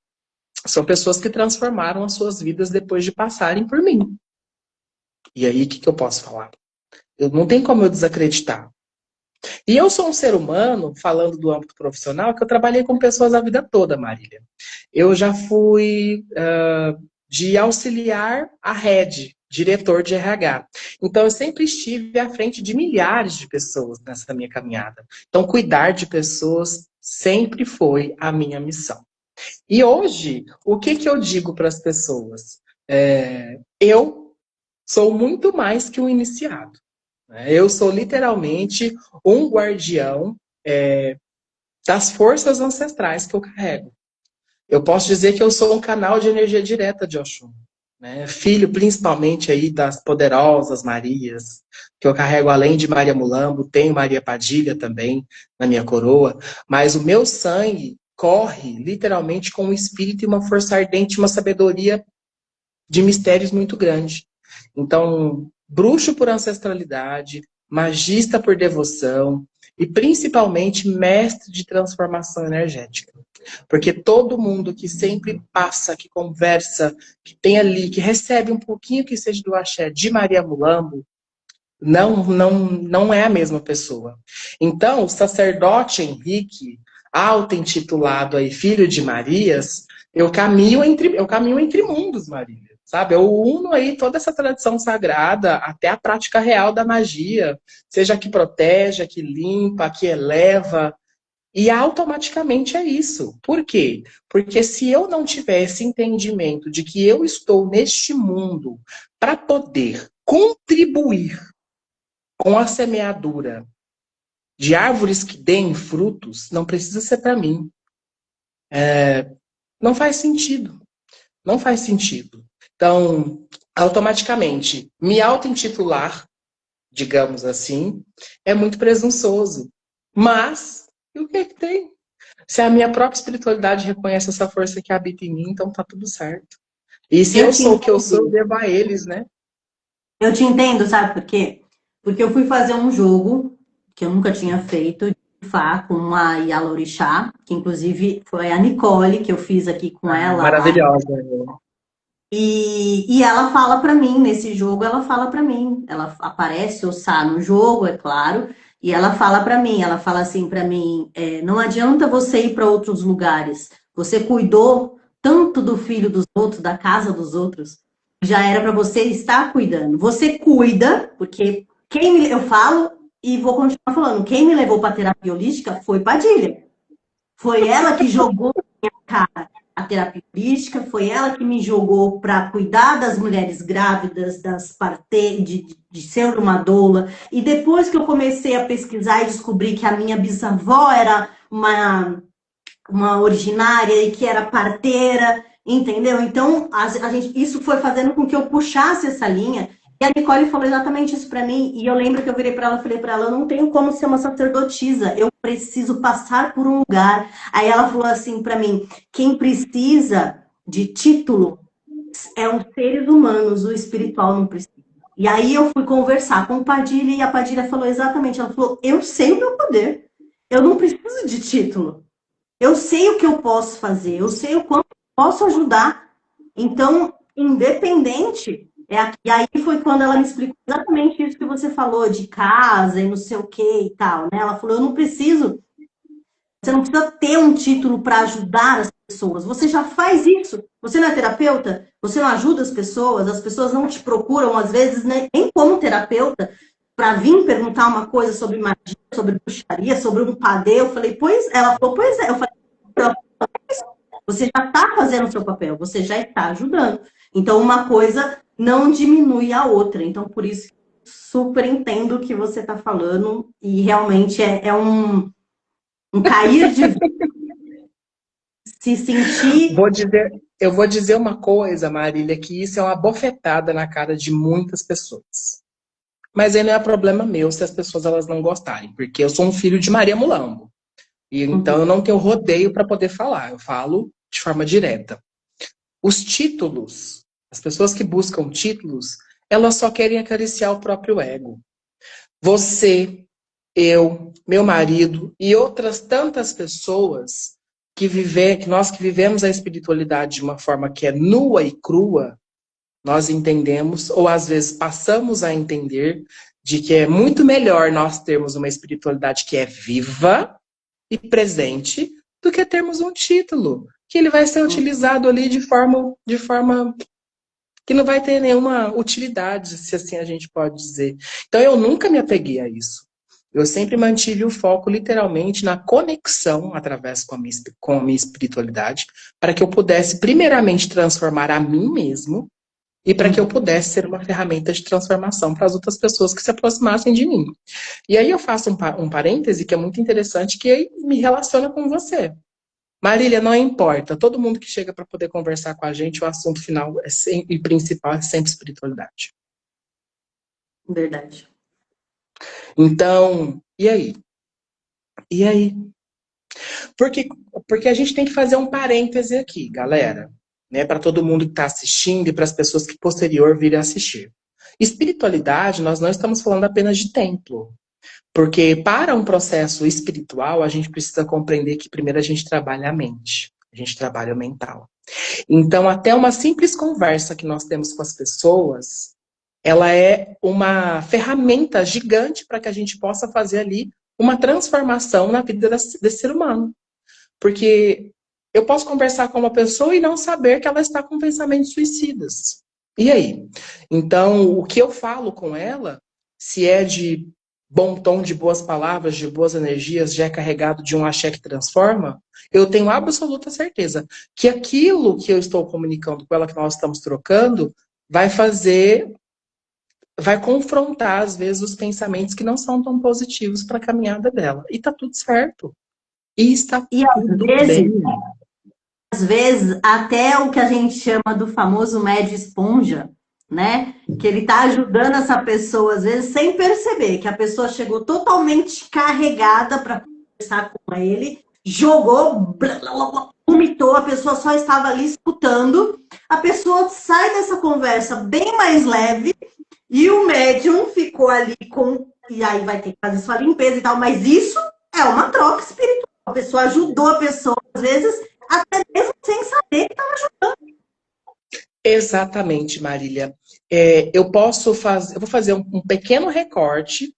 são pessoas que transformaram as suas vidas depois de passarem por mim. E aí, o que eu posso falar? Não tem como eu desacreditar. E eu sou um ser humano, falando do âmbito profissional, que eu trabalhei com pessoas a vida toda, Marília. Eu já fui de auxiliar a head, diretor de RH. Então, eu sempre estive à frente de milhares de pessoas nessa minha caminhada. Então, cuidar de pessoas sempre foi a minha missão. E hoje, o que eu digo para as pessoas? Eu sou muito mais que um iniciado. Eu sou literalmente um guardião das forças ancestrais que eu carrego. Eu posso dizer que eu sou um canal de energia direta de Oxum. Filho principalmente aí das poderosas Marias, que eu carrego além de Maria Mulambo, tenho Maria Padilha também na minha coroa, mas o meu sangue corre literalmente com um espírito e uma força ardente, uma sabedoria de mistérios muito grande. Então, bruxo por ancestralidade, magista por devoção e principalmente mestre de transformação energética. Porque todo mundo que sempre passa, que conversa, que tem ali, que recebe um pouquinho que seja do axé de Maria Mulambo, não é a mesma pessoa. Então, o sacerdote Henrique, auto-intitulado aí Filho de Marias, eu caminho entre mundos, Marília. sabe? Eu uno aí toda essa tradição sagrada até a prática real da magia, seja a que protege, a que limpa, a que eleva, e automaticamente é isso. Por quê? Porque se eu não tiver esse entendimento de que eu estou neste mundo para poder contribuir com a semeadura de árvores que deem frutos, não precisa ser para mim. Não faz sentido. Não faz sentido. Então, automaticamente, me auto-intitular, digamos assim, é muito presunçoso. Mas, e o que é que tem? Se a minha própria espiritualidade reconhece essa força que habita em mim, então tá tudo certo. E se Eu eu te sou o que eu sou, eu entendo. devo a eles, né? Eu te entendo, sabe por quê? Porque eu fui fazer um jogo que eu nunca tinha feito, de Fá, com uma Yalorixá, que inclusive foi a Nicole que eu fiz aqui com ela lá. Maravilhosa. E ela fala pra mim, nesse jogo, ela fala pra mim. Ela aparece o Sá no jogo, é claro, e ela fala pra mim, ela fala assim pra mim, não adianta você ir pra outros lugares. Você cuidou tanto do filho dos outros, da casa dos outros, já era pra você estar cuidando. Você cuida, porque eu falo e vou continuar falando, quem me levou pra terapia holística foi Padilha. Foi ela que jogou na minha cara a terapia holística, foi ela que me jogou para cuidar das mulheres grávidas, de ser uma doula. E depois que eu comecei a pesquisar e descobri que a minha bisavó era uma originária e que era parteira, entendeu? Então, isso foi fazendo com que eu puxasse essa linha. E a Nicole falou exatamente isso para mim. E eu lembro que eu virei para ela e falei para ela: eu não tenho como ser uma sacerdotisa, eu preciso passar por um lugar. Aí ela falou assim para mim: quem precisa de título é os seres humanos, o espiritual não precisa. E aí eu fui conversar com o Padilha e a Padilha falou exatamente: ela falou, eu sei o meu poder, eu não preciso de título. Eu sei o que eu posso fazer, eu sei o quanto eu posso ajudar. Então, independente. E aí foi quando ela me explicou exatamente isso que você falou, de casa e não sei o que e tal, né? Ela falou, eu não preciso, você não precisa ter um título para ajudar as pessoas. Você já faz isso. Você não é terapeuta? Você não ajuda as pessoas não te procuram, às vezes, né, nem como terapeuta, para vir perguntar uma coisa sobre magia, sobre bruxaria, sobre um padê. Eu falei, pois, ela falou, pois é. Eu falei, você já está fazendo o seu papel, você já está ajudando. Então, uma coisa não diminui a outra. Então, por isso, super entendo o que você está falando e realmente é um cair de se sentir. Eu vou dizer uma coisa, Marília, que isso é uma bofetada na cara de muitas pessoas. Mas aí não é problema meu se as pessoas elas não gostarem, porque eu sou um filho de Maria Mulambo. E então eu Uhum. não tenho rodeio para poder falar, eu falo de forma direta. Os títulos, as pessoas que buscam títulos, elas só querem acariciar o próprio ego. Você, eu, meu marido e outras tantas pessoas que nós que vivemos a espiritualidade de uma forma que é nua e crua, nós entendemos, ou às vezes passamos a entender, de que é muito melhor nós termos uma espiritualidade que é viva e presente do que termos um título, que ele vai ser utilizado ali de forma que não vai ter nenhuma utilidade, se assim a gente pode dizer. Então eu nunca me apeguei a isso. Eu sempre mantive o foco literalmente na conexão através com a minha espiritualidade, para que eu pudesse primeiramente transformar a mim mesmo e para que eu pudesse ser uma ferramenta de transformação para as outras pessoas que se aproximassem de mim. E aí eu faço um parêntese que é muito interessante, que aí me relaciona com você. Marília, não importa. Todo mundo que chega para poder conversar com a gente, o assunto final e principal é sempre espiritualidade. Verdade. Então, e aí? E aí? Porque, porque a gente tem que fazer um parêntese aqui, galera, né, para todo mundo que está assistindo e para as pessoas que posterior virem assistir. Espiritualidade, nós não estamos falando apenas de templo. Porque para um processo espiritual, a gente precisa compreender que primeiro a gente trabalha a mente, a gente trabalha o mental. Então, até uma simples conversa que nós temos com as pessoas, ela é uma ferramenta gigante para que a gente possa fazer ali uma transformação na vida desse ser humano. Porque eu posso conversar com uma pessoa e não saber que ela está com pensamentos suicidas. E aí? Então, o que eu falo com ela, se é de bom tom, de boas palavras, de boas energias, já é carregado de um axé que transforma, eu tenho absoluta certeza que aquilo que eu estou comunicando com ela, que nós estamos trocando, vai fazer, vai confrontar, às vezes, os pensamentos que não são tão positivos para a caminhada dela. E tá tudo certo. E está E tudo bem. às vezes, até o que a gente chama do famoso médio esponja, né? Que ele tá ajudando essa pessoa, às vezes, sem perceber, que a pessoa chegou totalmente carregada para conversar com ele, jogou, blá, blá, blá, vomitou, a pessoa só estava ali escutando, a pessoa sai dessa conversa bem mais leve, e o médium ficou ali com. E aí vai ter que fazer sua limpeza e tal, mas isso é uma troca espiritual. A pessoa ajudou a pessoa, às vezes, até mesmo sem saber que estava ajudando. Exatamente, Marília. Eu posso fazer, eu vou fazer um pequeno recorte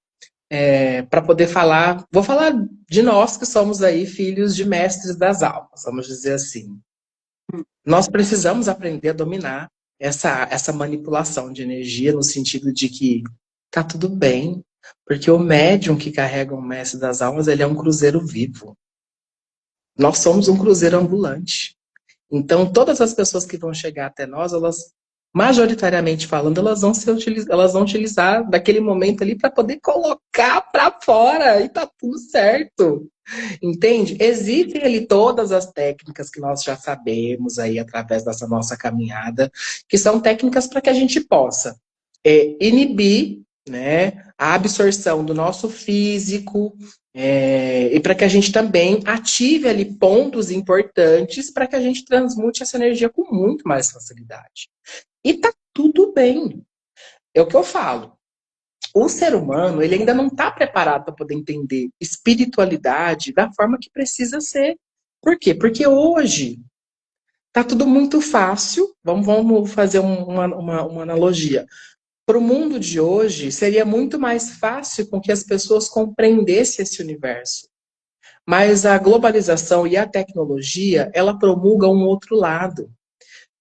para poder falar. Vou falar de nós que somos aí filhos de mestres das almas, vamos dizer assim. Nós precisamos aprender a dominar essa manipulação de energia no sentido de que tá tudo bem, porque o médium que carrega o mestre das almas, ele é um cruzeiro vivo. Nós somos um cruzeiro ambulante. Então, todas as pessoas que vão chegar até nós, elas, majoritariamente falando, elas vão utilizar daquele momento ali para poder colocar para fora e tá tudo certo. Entende? Existem ali todas as técnicas que nós já sabemos aí através dessa nossa caminhada, que são técnicas para que a gente possa inibir, né, a absorção do nosso físico, e para que a gente também ative ali pontos importantes para que a gente transmute essa energia com muito mais facilidade. E tá tudo bem. É o que eu falo. O ser humano, ele ainda não está preparado para poder entender espiritualidade da forma que precisa ser. Por quê? Porque hoje tá tudo muito fácil. Vamos fazer uma analogia. Para o mundo de hoje, seria muito mais fácil com que as pessoas compreendessem esse universo. Mas a globalização e a tecnologia, ela promulga um outro lado.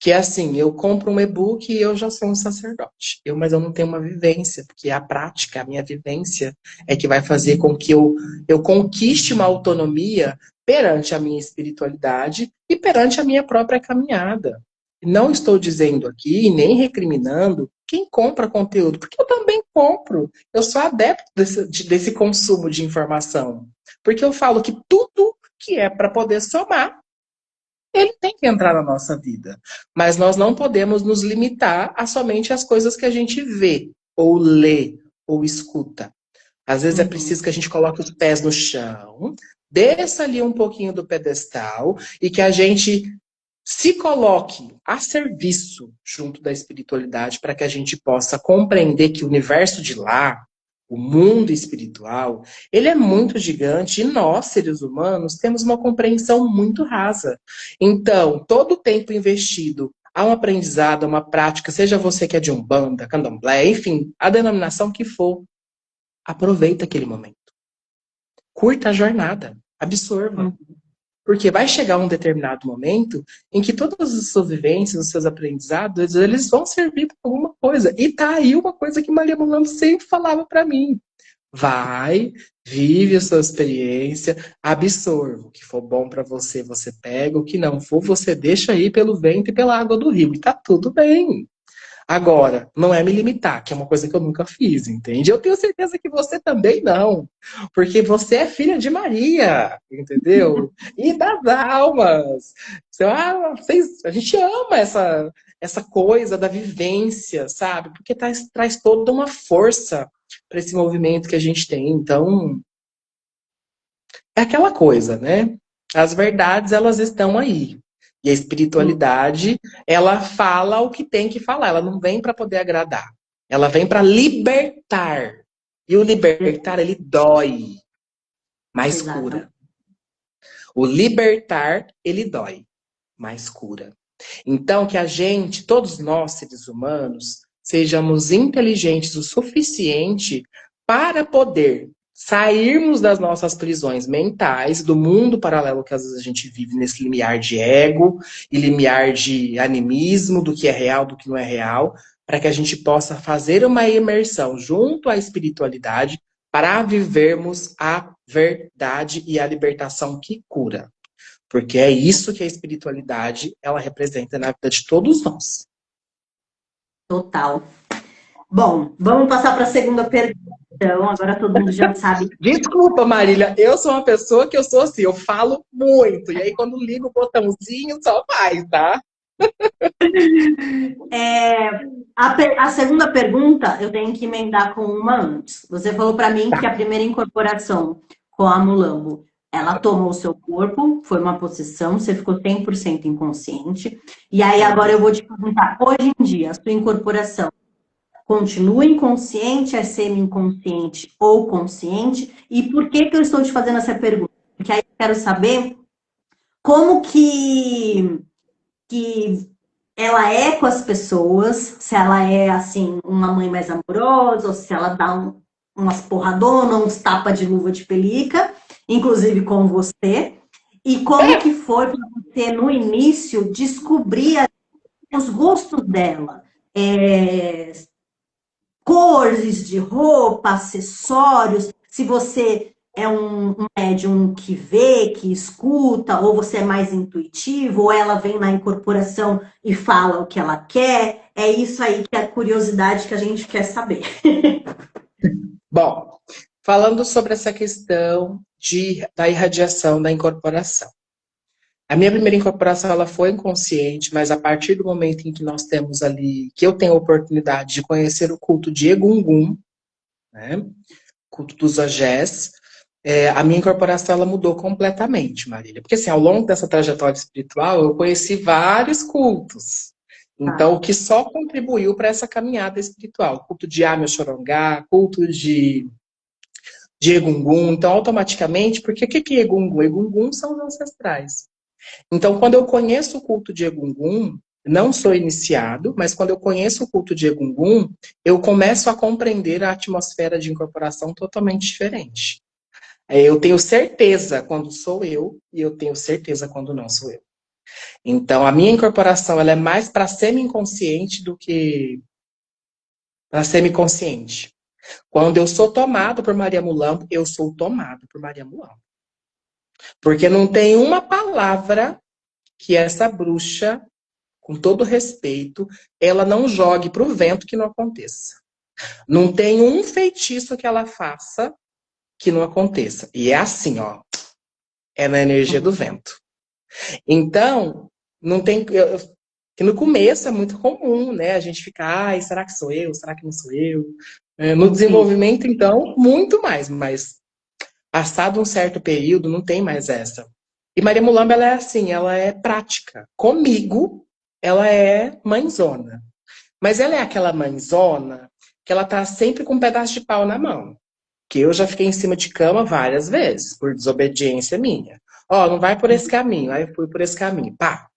Que é assim, eu compro um e-book e eu já sou um sacerdote. Mas eu não tenho uma vivência, porque a prática, a minha vivência, é que vai fazer com que eu conquiste uma autonomia perante a minha espiritualidade e perante a minha própria caminhada. Não estou dizendo aqui, nem recriminando quem compra conteúdo, porque eu também compro. Eu sou adepto desse consumo de informação. Porque eu falo que tudo que é para poder somar, ele tem que entrar na nossa vida. Mas nós não podemos nos limitar a somente as coisas que a gente vê, ou lê, ou escuta. Às vezes é preciso que a gente coloque os pés no chão, desça ali um pouquinho do pedestal e que a gente se coloque a serviço junto da espiritualidade para que a gente possa compreender que o universo de lá, o mundo espiritual, ele é muito gigante e nós, seres humanos, temos uma compreensão muito rasa. Então, todo o tempo investido a um aprendizado, a uma prática, seja você que é de Umbanda, Candomblé, enfim, a denominação que for, aproveita aquele momento. Curta a jornada, absorva. Porque vai chegar um determinado momento em que todas as suas vivências, os seus aprendizados, eles vão servir para alguma coisa. E tá aí uma coisa que Maria Mulambo sempre falava para mim. Vai, vive a sua experiência, absorva. O que for bom para você, você pega. O que não for, você deixa aí pelo vento e pela água do rio. E tá tudo bem. Agora, não é me limitar, que é uma coisa que eu nunca fiz, entende? Eu tenho certeza que você também não, porque você é filha de Maria, entendeu? E das almas. A gente ama essa coisa da vivência, sabe? Porque traz toda uma força para esse movimento que a gente tem. Então, é aquela coisa, né? As verdades, elas estão aí. E a espiritualidade, ela fala o que tem que falar. Ela não vem para poder agradar. Ela vem para libertar. E o libertar, ele dói, mas cura. O libertar, ele dói, mas cura. Então, que a gente, todos nós, seres humanos, sejamos inteligentes o suficiente para poder sairmos das nossas prisões mentais, do mundo paralelo que às vezes a gente vive nesse limiar de ego e limiar de animismo, do que é real, do que não é real, para que a gente possa fazer uma imersão junto à espiritualidade para vivermos a verdade e a libertação que cura. Porque é isso que a espiritualidade ela representa na vida de todos nós. Total. Bom, vamos passar para a segunda pergunta. Então, agora todo mundo já sabe. Desculpa, Marília, eu sou uma pessoa que eu sou assim, eu falo muito. E aí, quando ligo o botãozinho, só faz, tá? A segunda pergunta eu tenho que emendar com uma antes. Você falou para mim que a primeira incorporação com a Mulambo, ela tomou o seu corpo, foi uma possessão, você ficou 100% inconsciente. E aí agora eu vou te perguntar, hoje em dia, a sua incorporação continua inconsciente, é semi-inconsciente ou consciente? E por que que eu estou te fazendo essa pergunta? Porque aí eu quero saber como que ela é com as pessoas, se ela é, assim, uma mãe mais amorosa, ou se ela dá umas porradonas, uns tapas de luva de pelica, inclusive com você. E como que foi para você, no início, descobrir os gostos dela? Cores de roupa, acessórios, se você é um médium que vê, que escuta, ou você é mais intuitivo, ou ela vem na incorporação e fala o que ela quer. É isso aí que é a curiosidade que a gente quer saber. Bom, falando sobre essa questão da irradiação da incorporação. A minha primeira incorporação ela foi inconsciente, mas a partir do momento em que nós temos ali, que eu tenho a oportunidade de conhecer o culto de Egungun, né, culto dos Ogés, a minha incorporação ela mudou completamente, Marília. Porque assim, ao longo dessa trajetória espiritual, eu conheci vários cultos. Então, o que só contribuiu para essa caminhada espiritual, culto de Ame Xorongá, culto de Egungun. Então, automaticamente, porque o que é Egungun? Egungun são os ancestrais. Então, quando eu conheço o culto de Egungun, não sou iniciado, mas quando eu conheço o culto de Egungun, eu começo a compreender a atmosfera de incorporação totalmente diferente. Eu tenho certeza quando sou eu e eu tenho certeza quando não sou eu. Então, a minha incorporação ela é mais para semi-inconsciente do que para semi-consciente. Quando eu sou tomado por Maria Mulambo, eu sou tomado por Maria Mulambo. Porque não tem uma palavra que essa bruxa, com todo respeito, ela não jogue para o vento que não aconteça. Não tem um feitiço que ela faça que não aconteça. E é assim, ó. É na energia do vento. Então, não tem... que no começo é muito comum, né? A gente fica, ai, será que sou eu? Será que não sou eu? No desenvolvimento, então, muito mais. Mas, passado um certo período, não tem mais essa. E Maria Mulamba, ela é assim, ela é prática. Comigo, ela é mãezona. Mas ela é aquela mãezona que ela tá sempre com um pedaço de pau na mão. Que eu já fiquei em cima de cama várias vezes, por desobediência minha. Ó, não vai por esse caminho. Aí eu fui por esse caminho. Pá.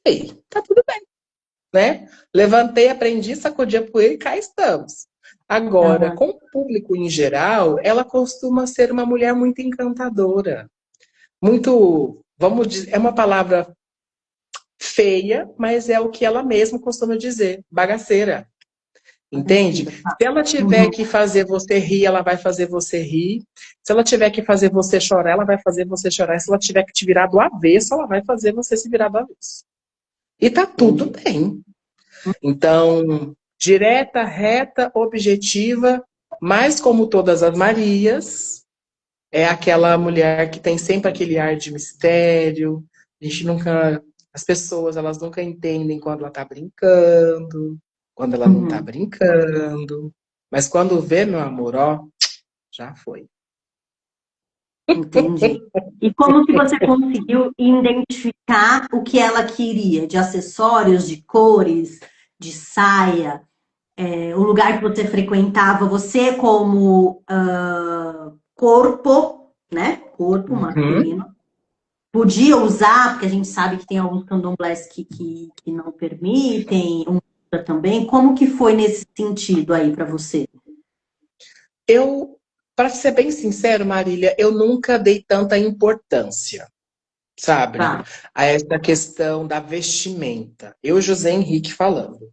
Ei, tá tudo bem, né? Levantei, aprendi, sacudi a poeira e cá estamos. Agora, com o público em geral, ela costuma ser uma mulher muito encantadora. Muito, vamos dizer, é uma palavra feia, mas é o que ela mesma costuma dizer, bagaceira. Entende? Se ela tiver que fazer você rir, ela vai fazer você rir. Se ela tiver que fazer você chorar, ela vai fazer você chorar. Se ela tiver que te virar do avesso, ela vai fazer você se virar do avesso. E tá tudo bem. Então, direta, reta, objetiva, mas como todas as Marias, é aquela mulher que tem sempre aquele ar de mistério. A gente nunca... As pessoas, elas nunca entendem quando ela tá brincando, quando ela não tá brincando. Mas quando vê, meu amor, ó, já foi. Entendi. E como que você conseguiu identificar o que ela queria? De acessórios, de cores, de saia, o lugar que você frequentava, você como corpo, né? Corpo masculino, podia usar, porque a gente sabe que tem alguns candomblés que não permitem, também. Como que foi nesse sentido aí para você? Eu para ser bem sincero, Marília, eu nunca dei tanta importância, sabe? Tá. A essa questão da vestimenta. Eu, José Henrique, falando.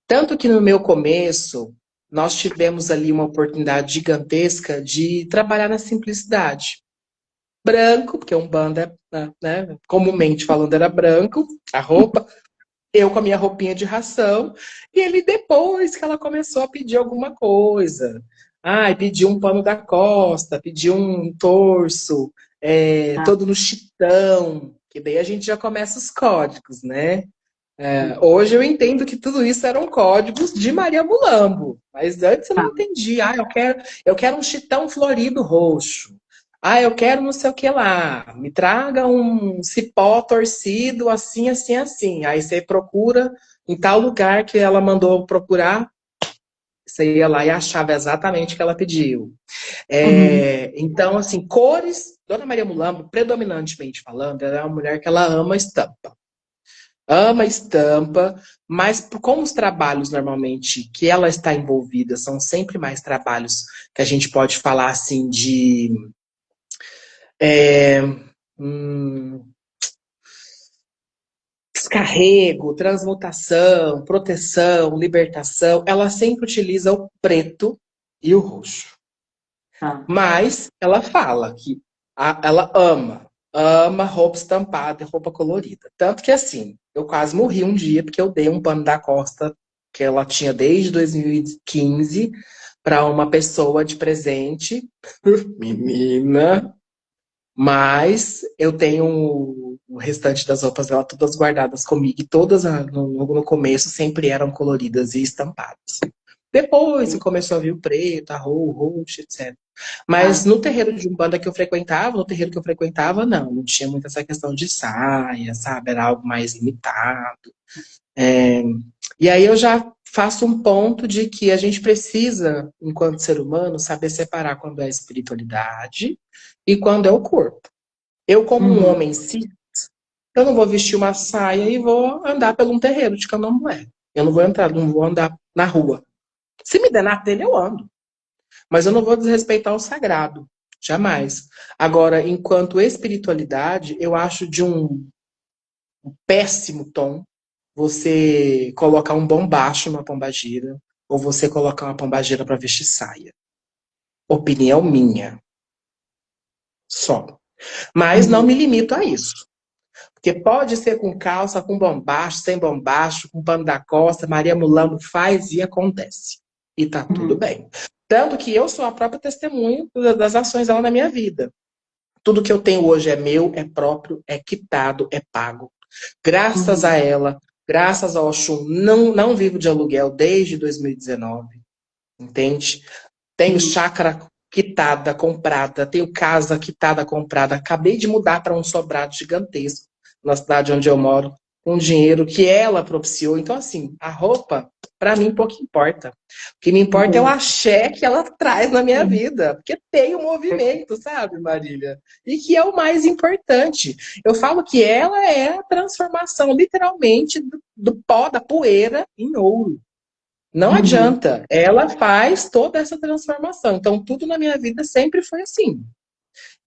Tanto que no meu começo, nós tivemos ali uma oportunidade gigantesca de trabalhar na simplicidade. Branco, porque um banda, né, comumente falando, era branco, a roupa, eu com a minha roupinha de ração, e ele depois que ela começou a pedir alguma coisa. Ai, pediu um pano da costa, pediu um torso, Tá. todo no chitão, que daí a gente já começa os códigos, né? Hoje eu entendo que tudo isso eram códigos de Maria Mulambo, mas antes eu não Tá. entendia. Ah, eu quero um chitão florido roxo. Ah, eu quero não sei o que lá. Me traga um cipó torcido assim, assim, assim. Aí você procura em tal lugar que ela mandou procurar, você ia lá e achava exatamente o que ela pediu. Uhum. Então, assim, cores. Dona Maria Mulambo, predominantemente falando, ela é uma mulher que ela ama estampa. Ama estampa, mas como os trabalhos normalmente que ela está envolvida são sempre mais trabalhos que a gente pode falar assim de é, hum, descarrego, transmutação, proteção, libertação, ela sempre utiliza o preto e o roxo. Tá. Mas ela fala que ela ama roupa estampada e roupa colorida. Tanto que assim, eu quase morri um dia porque eu dei um pano da Costa que ela tinha desde 2015 para uma pessoa de presente. Menina, mas eu tenho o restante das roupas dela todas guardadas comigo e todas no começo sempre eram coloridas e estampadas. Depois começou a vir o preto, a roxo, etc. Mas Tá. no terreiro de Umbanda que eu frequentava, no terreiro que eu frequentava, não tinha muito essa questão de saia, sabe? Era algo mais limitado. É, E aí eu já faço um ponto de que a gente precisa, enquanto ser humano, saber separar quando é espiritualidade e quando é o corpo. Eu, como um Uhum. homem cis, eu não vou vestir uma saia e vou andar pelo um terreiro de candomblé. Eu não vou entrar, não vou andar na rua. Se me der na telha, eu ando. Mas eu não vou desrespeitar o sagrado. Jamais. Agora, enquanto espiritualidade, eu acho de um péssimo tom você colocar um bombacho numa pombagira ou você colocar uma pombagira para vestir saia. Opinião minha, só. Mas não me Uhum. limito a isso. Porque pode ser com calça, com bombacho, sem bombacho, com pano da costa, Maria Mulambo faz e acontece. E tá tudo Uhum. bem. Tanto que eu sou a própria testemunha das ações dela na minha vida. Tudo que eu tenho hoje é meu, é próprio, é quitado, é pago. Graças a Uhum. ela, graças ao Oxum, não vivo de aluguel desde 2019, entende? Tenho Uhum. chácara quitada, comprada, tenho casa quitada, comprada. Acabei de mudar para um sobrado gigantesco na cidade onde eu moro, com dinheiro que ela propiciou. Então, assim, a roupa, para mim, pouco importa. O que me importa é o Uhum. axé que ela traz na minha Sim. vida, porque tem um movimento, sabe, Marília? E que é o mais importante. Eu falo que ela é a transformação, literalmente, do pó, da poeira, em ouro. Não Uhum. adianta. Ela faz toda essa transformação. Então, tudo na minha vida sempre foi assim.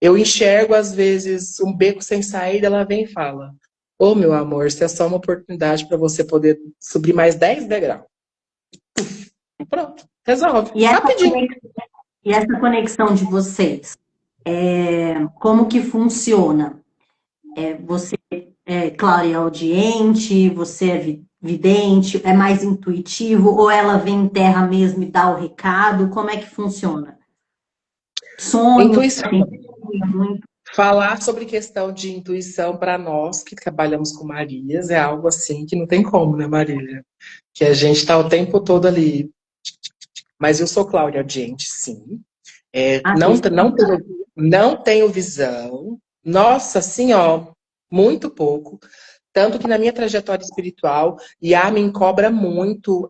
Eu enxergo, às vezes, um beco sem saída, ela vem e fala: Ô, meu amor, isso é só uma oportunidade para você poder subir mais 10 degraus. Pronto, resolve. E essa Rapidinho. E essa conexão de vocês, como que funciona? Você é clareaudiente, você é vidente, é mais intuitivo, ou ela vem em terra mesmo e dá o recado? Como é que funciona? Sonho, Intuição. tem muito. Falar sobre questão de intuição para nós que trabalhamos com Marias é algo assim que não tem como, né, Marília? Que a gente está o tempo todo ali. Mas eu sou Cláudia Audiente, sim. Ah, Não, isso. não tenho visão. Nossa, assim, ó, muito pouco. Tanto que na minha trajetória espiritual, Iá me cobra muito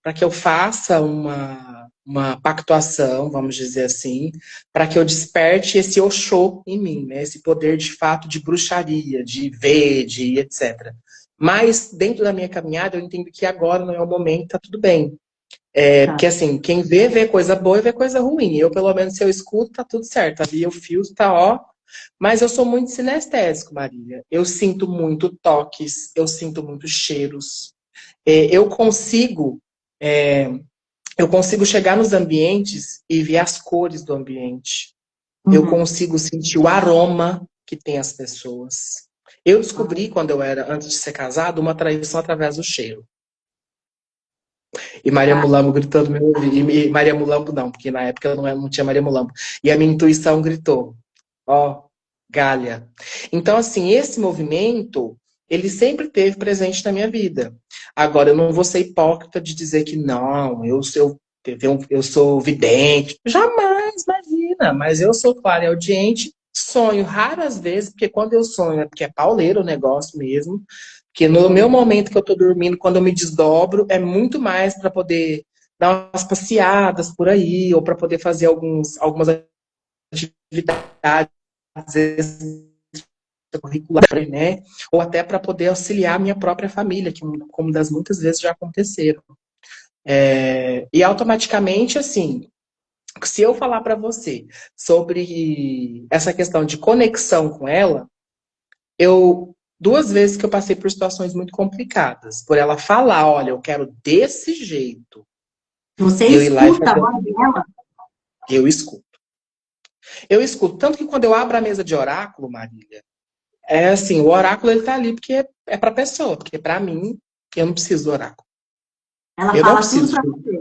para que eu faça uma pactuação, vamos dizer assim, para que eu desperte esse Oxô em mim, né? Esse poder de fato de bruxaria, de ver, de etc. Mas dentro da minha caminhada, eu entendo que agora não é o momento, tá tudo bem. Porque assim, quem vê coisa boa e vê coisa ruim. Eu, pelo menos, se eu escuto, tá tudo certo. Ali eu filtro, tá ó. Mas eu sou muito sinestésico, Marília. Eu sinto muito toques, eu sinto muito cheiros. Eu consigo, é, eu consigo chegar nos ambientes e ver as cores do ambiente. Eu Uhum. consigo sentir o aroma que tem as pessoas. Eu descobri, quando eu era, antes de ser casado, uma traição através do cheiro. E Maria Tá. Mulambo gritando no meu ouvido. E Maria Mulambo não, porque na época eu não tinha Maria Mulambo. E a minha intuição gritou, ó, Gália. Então, assim, esse movimento, ele sempre teve presente na minha vida. Agora, eu não vou ser hipócrita de dizer que não, eu sou vidente. Jamais, imagina. Mas eu sou clareaudiente, sonho raras vezes, porque quando eu sonho é porque é pauleiro o negócio mesmo. Porque no meu momento que eu tô dormindo, quando eu me desdobro, é muito mais para poder dar umas passeadas por aí, ou para poder fazer algumas atividades extracurriculares, né? Ou até para poder auxiliar a minha própria família, que como das muitas vezes já aconteceram. E automaticamente, assim, se eu falar para você sobre essa questão de conexão com ela, duas vezes que eu passei por situações muito complicadas, por ela falar, olha, eu quero desse jeito, Você e eu ir lá e escuta a fazer, voz dela? eu escuto. Eu escuto, tanto que quando eu abro a mesa de oráculo, Marília, é assim, o oráculo ele tá ali porque é pra pessoa, porque pra mim, eu não preciso do oráculo. Ela Eu não fala tudo preciso para de... você.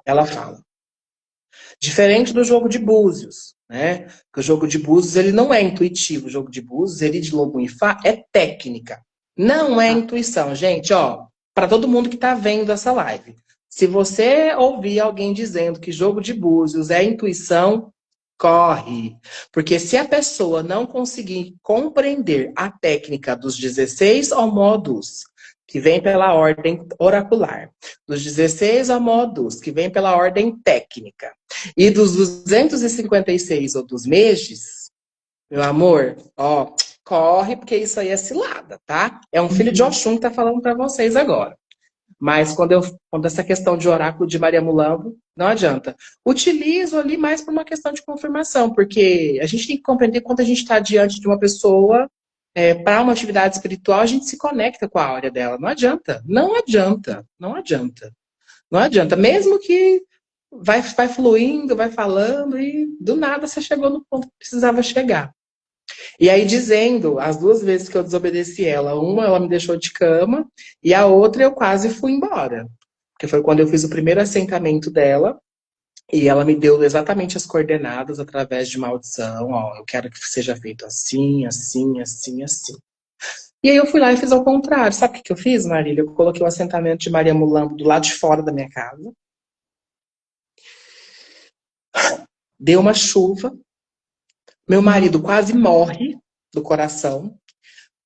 Ela fala. Diferente do jogo de búzios, né? Porque o jogo de búzios, ele não é intuitivo. O jogo de búzios, ele de Logum e Fá, é técnica. Não é Tá. intuição. Gente, ó, para todo mundo que tá vendo essa live. Se você ouvir alguém dizendo que jogo de búzios é intuição, corre. Porque se a pessoa não conseguir compreender a técnica dos 16 modos que vem pela ordem oracular, dos 16 modos que vem pela ordem técnica, e dos 256 ou dos meses, meu amor, ó, corre, porque isso aí é cilada, tá? É um filho de Uhum. Oxum que tá falando para vocês agora. Mas quando essa questão de oráculo de Maria Mulambo, não adianta. Utilizo ali mais por uma questão de confirmação, porque a gente tem que compreender quando a gente está diante de uma pessoa, para uma atividade espiritual, a gente se conecta com a áurea dela. Não adianta. Não adianta. Não adianta. Não adianta. Mesmo que vai fluindo, vai falando, e do nada você chegou no ponto que precisava chegar. E aí, dizendo, as duas vezes que eu desobedeci ela, uma ela me deixou de cama, e a outra eu quase fui embora. Porque foi quando eu fiz o primeiro assentamento dela, e ela me deu exatamente as coordenadas através de maldição. Ó, eu quero que seja feito assim, assim, assim, assim. E aí eu fui lá e fiz ao contrário. Sabe o que eu fiz, Marília? Eu coloquei o assentamento de Maria Mulambo do lado de fora da minha casa. Deu uma chuva. Meu marido quase morre do coração,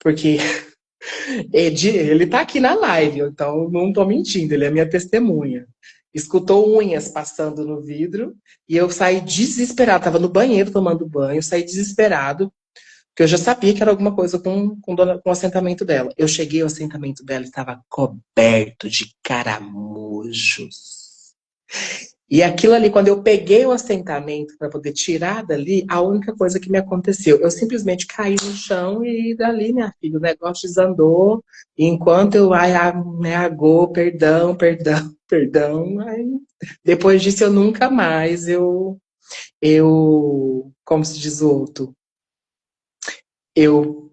porque ele tá aqui na live, então não tô mentindo, ele é minha testemunha. Escutou unhas passando no vidro e eu saí desesperado. Tava no banheiro tomando banho, saí desesperado, porque eu já sabia que era alguma coisa com o assentamento dela. Eu cheguei ao assentamento dela e estava coberto de caramujos. E aquilo ali, quando eu peguei o assentamento para poder tirar dali, a única coisa que me aconteceu, eu simplesmente caí no chão e dali, minha filha, o negócio desandou. E enquanto eu me agou, perdão, perdão, perdão, aí, depois disso eu nunca mais, como se diz o outro, eu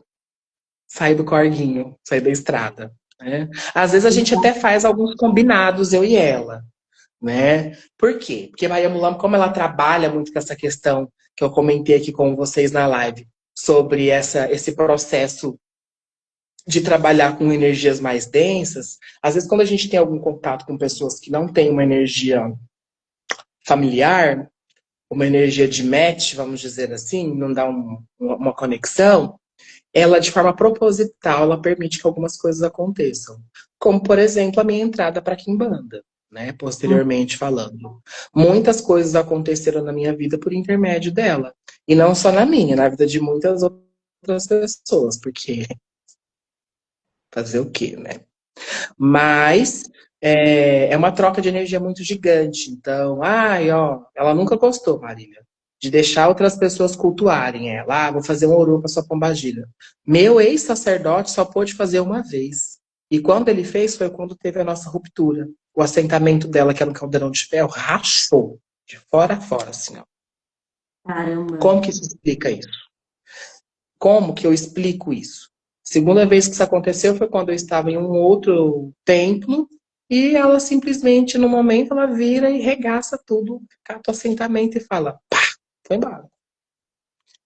saí do corguinho, saí da estrada, né? Às vezes a gente até faz alguns combinados, eu e ela, né? Por quê? Porque Maria Mulambo, como ela trabalha muito com essa questão que eu comentei aqui com vocês na live, sobre esse processo de trabalhar com energias mais densas, às vezes quando a gente tem algum contato com pessoas que não têm uma energia familiar, uma energia de match, vamos dizer assim, não dá uma conexão, ela, de forma proposital, ela permite que algumas coisas aconteçam. Como, por exemplo, a minha entrada para a Quimbanda, né? Posteriormente falando. Muitas coisas aconteceram na minha vida por intermédio dela. E não só na minha, na vida de muitas outras pessoas, porque fazer o quê, né? Mas é uma troca de energia muito gigante. Então, ai, ó, ela nunca gostou, Marília, de deixar outras pessoas cultuarem ela. Ah, vou fazer um ouro para sua pombagira. Meu ex-sacerdote só pôde fazer uma vez. E quando ele fez, foi quando teve a nossa ruptura. O assentamento dela, que era um caldeirão de ferro, rachou de fora a fora, assim, ó. Caramba. Como que se explica isso? Como que eu explico isso? Segunda vez que isso aconteceu foi quando eu estava em um outro templo e ela simplesmente, no momento, ela vira e regaça tudo, cata o assentamento e fala, pá, foi embora.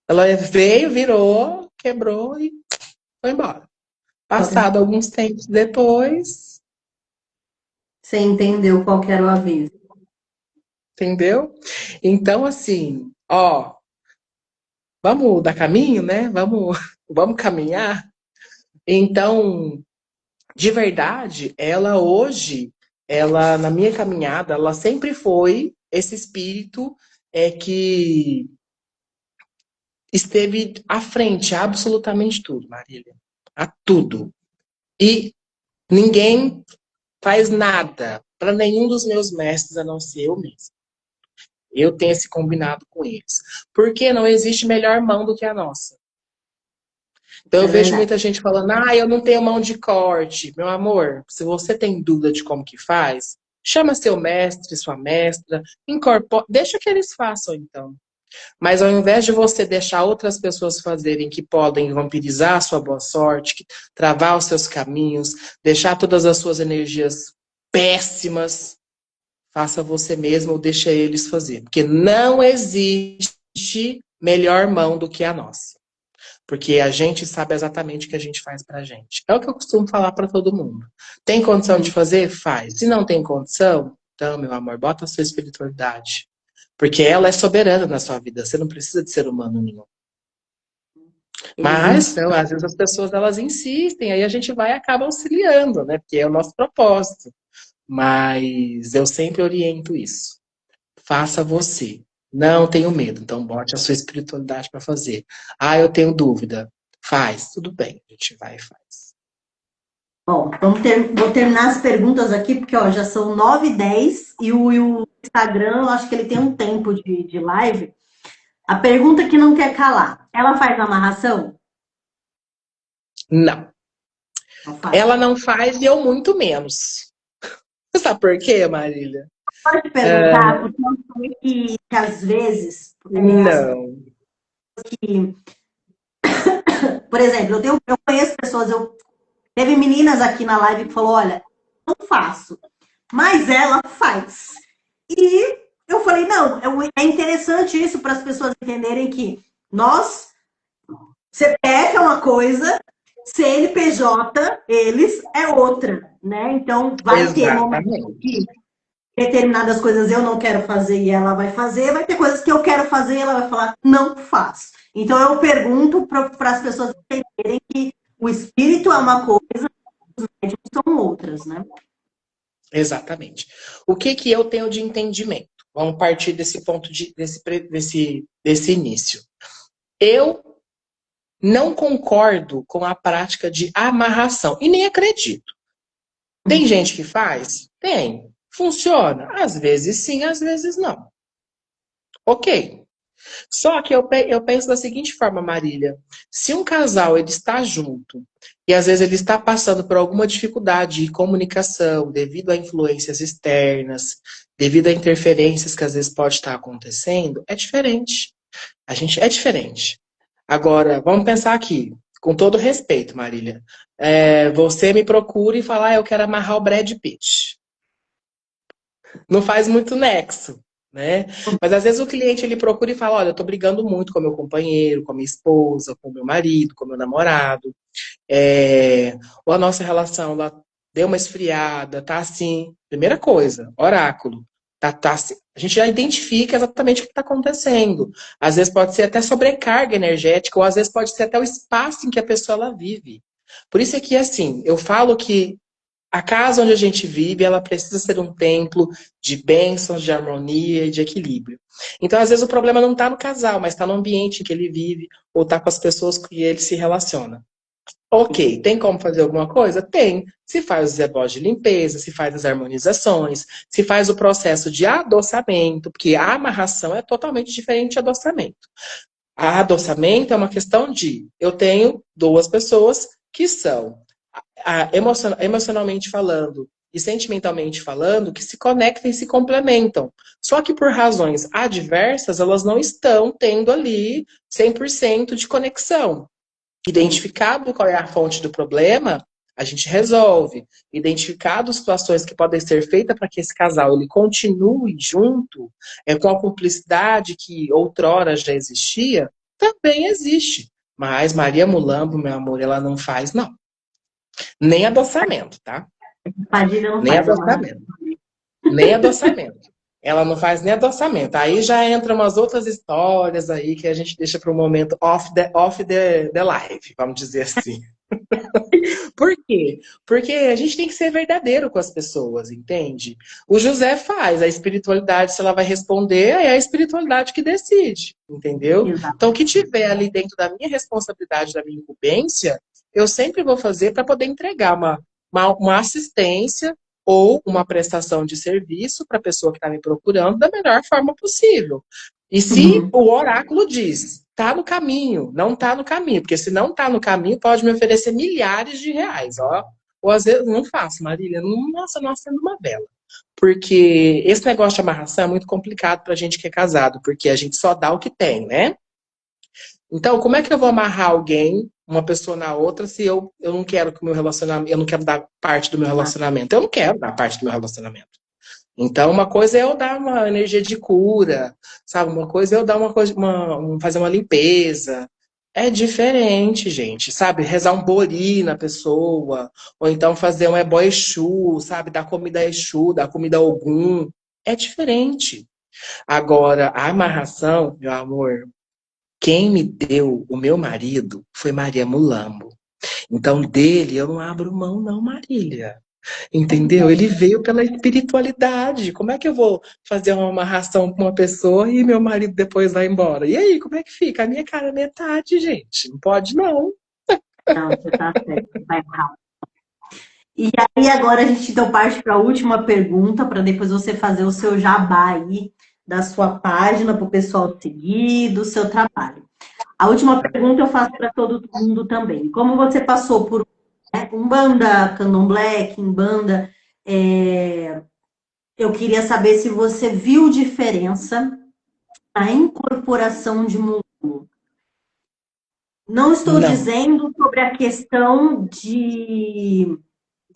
Ela veio, virou, quebrou e foi embora. Passado alguns tempos depois, Você entendeu qual que era o aviso. entendeu? Então, assim, ó, vamos dar caminho, né? Vamos caminhar. Então, de verdade, ela hoje, ela na minha caminhada, ela sempre foi esse espírito que esteve à frente a absolutamente tudo, Marília. A tudo. E ninguém faz nada para nenhum dos meus mestres a não ser eu mesmo. Eu tenho esse combinado com eles. Porque não existe melhor mão do que a nossa. Então É eu vejo verdade. muita gente falando, ah, eu não tenho mão de corte. Meu amor, se você tem dúvida de como que faz, chama seu mestre, sua mestra, incorpora, deixa que eles façam então. Mas ao invés de você deixar outras pessoas fazerem que podem vampirizar a sua boa sorte, travar os seus caminhos, deixar todas as suas energias péssimas, faça você mesmo ou deixa eles fazer. Porque não existe melhor mão do que a nossa. Porque a gente sabe exatamente o que a gente faz pra gente. É o que eu costumo falar pra todo mundo. Tem condição de fazer? Faz. Se não tem condição, então, meu amor, bota a sua espiritualidade. Porque ela é soberana na sua vida. Você não precisa de ser humano nenhum. Eles Mas, não, às vezes as pessoas elas insistem, aí a gente vai e acaba auxiliando, né? Porque é o nosso propósito. Mas eu sempre oriento isso. Faça você. Não tenho medo, então bote a sua espiritualidade para fazer. Ah, eu tenho dúvida. Faz, tudo bem, a gente vai e faz. Bom, vou terminar as perguntas aqui, porque ó, já são 9h10 e o Instagram, eu acho que ele tem um tempo de live. A pergunta que não quer calar, ela faz amarração? Não, Não faz. ela não faz e eu muito menos. Você sabe por quê, Marília? Pode perguntar, porque eu sei que às vezes, Não. por exemplo, eu conheço pessoas, teve meninas aqui na live que falou, olha, não faço, mas ela faz. E eu falei, não, é interessante isso para as pessoas entenderem que nós, CPF é uma coisa, CNPJ, eles é outra, né? Então vai ter momentos Exatamente. que determinadas coisas eu não quero fazer e ela vai fazer, vai ter coisas que eu quero fazer e ela vai falar, não faço. Então eu pergunto para as pessoas entenderem que o espírito é uma coisa, os médicos são outras, né? Exatamente. O que que eu tenho de entendimento? Vamos partir desse ponto desse início. Eu não concordo com a prática de amarração e nem acredito. Tem gente que faz? Tem. Funciona? Às vezes sim, às vezes não. Ok. Só que eu penso da seguinte forma, Marília. Se um casal ele está junto e às vezes ele está passando por alguma dificuldade de comunicação devido a influências externas, devido a interferências que às vezes pode estar acontecendo, é diferente. A gente é diferente. Agora, vamos pensar aqui, com todo respeito, Marília. Você me procura e fala, eu quero amarrar o Brad Pitt. Não faz muito nexo, né? Mas às vezes o cliente ele procura e fala, olha, eu tô brigando muito com meu companheiro, com a minha esposa, com meu marido, com meu namorado. Ou a nossa relação lá deu uma esfriada, tá assim. Primeira coisa, oráculo. Tá assim. A gente já identifica exatamente o que está acontecendo. Às vezes pode ser até sobrecarga energética, ou às vezes pode ser até o espaço em que a pessoa ela vive. Por isso é que, assim, eu falo que a casa onde a gente vive, ela precisa ser um templo de bênçãos, de harmonia e de equilíbrio. Então, às vezes, o problema não está no casal, mas está no ambiente em que ele vive ou está com as pessoas com que ele se relaciona. Ok, tem como fazer alguma coisa? Tem. Se faz os ebós de limpeza, se faz as harmonizações, se faz o processo de adoçamento, porque a amarração é totalmente diferente de adoçamento. A adoçamento é uma questão de eu tenho duas pessoas que são emocionalmente falando e sentimentalmente falando, que se conectam e se complementam. Só que por razões adversas, elas não estão tendo ali 100% de conexão. Identificado qual é a fonte do problema, a gente resolve. Identificado situações que podem ser feitas para que esse casal ele continue junto, com a cumplicidade que outrora já existia, também existe. Mas Maria Mulambo, meu amor, ela não faz, não. Nem adoçamento, tá? Padilha não Nem faz amarração. adoçamento. Nem adoçamento. Ela não faz nem adoçamento. Aí já entra umas outras histórias aí que a gente deixa para o momento off the live, vamos dizer assim. Por quê? Porque a gente tem que ser verdadeiro com as pessoas, entende? O José faz, a espiritualidade, se ela vai responder, é a espiritualidade que decide, entendeu? Exato. Então, o que tiver ali dentro da minha responsabilidade, da minha incumbência, eu sempre vou fazer para poder entregar uma assistência ou uma prestação de serviço para a pessoa que está me procurando da melhor forma possível. E se Uhum. o oráculo diz, tá no caminho, não tá no caminho, porque se não tá no caminho, pode me oferecer milhares de reais, ó. Ou às vezes não faço, Marília, nossa, não acendo uma vela. Porque esse negócio de amarração é muito complicado pra gente que é casado, porque a gente só dá o que tem, né? Então, como é que eu vou amarrar alguém, uma pessoa na outra, se eu não quero que o meu relacionamento, eu não quero dar parte do meu relacionamento? Eu não quero dar parte do meu relacionamento. Então, uma coisa é eu dar uma energia de cura, sabe? Uma coisa é eu dar fazer uma limpeza. É diferente, gente, sabe? Rezar um bori na pessoa, ou então fazer um ebó Exu, sabe? Dar comida a Exu, dar comida a Ogum. É diferente. Agora, a amarração, meu amor, quem me deu o meu marido foi Maria Mulambo. Então, dele eu não abro mão, não, Marília. Entendeu? Ele veio pela espiritualidade. Como é que eu vou fazer uma amarração com uma pessoa e meu marido depois vai embora? E aí, como é que fica? A minha cara é metade, gente. Não pode, não. Não, você tá certo. Vai errar. E aí, agora a gente então parte para a última pergunta, para depois você fazer o seu jabá aí da sua página para o pessoal seguir, do seu trabalho. A última pergunta eu faço para todo mundo também. Como você passou por Umbanda, Candomblé, Quimbanda, eu queria saber se você viu diferença na incorporação de Mulu. Não estou Não. dizendo sobre a questão de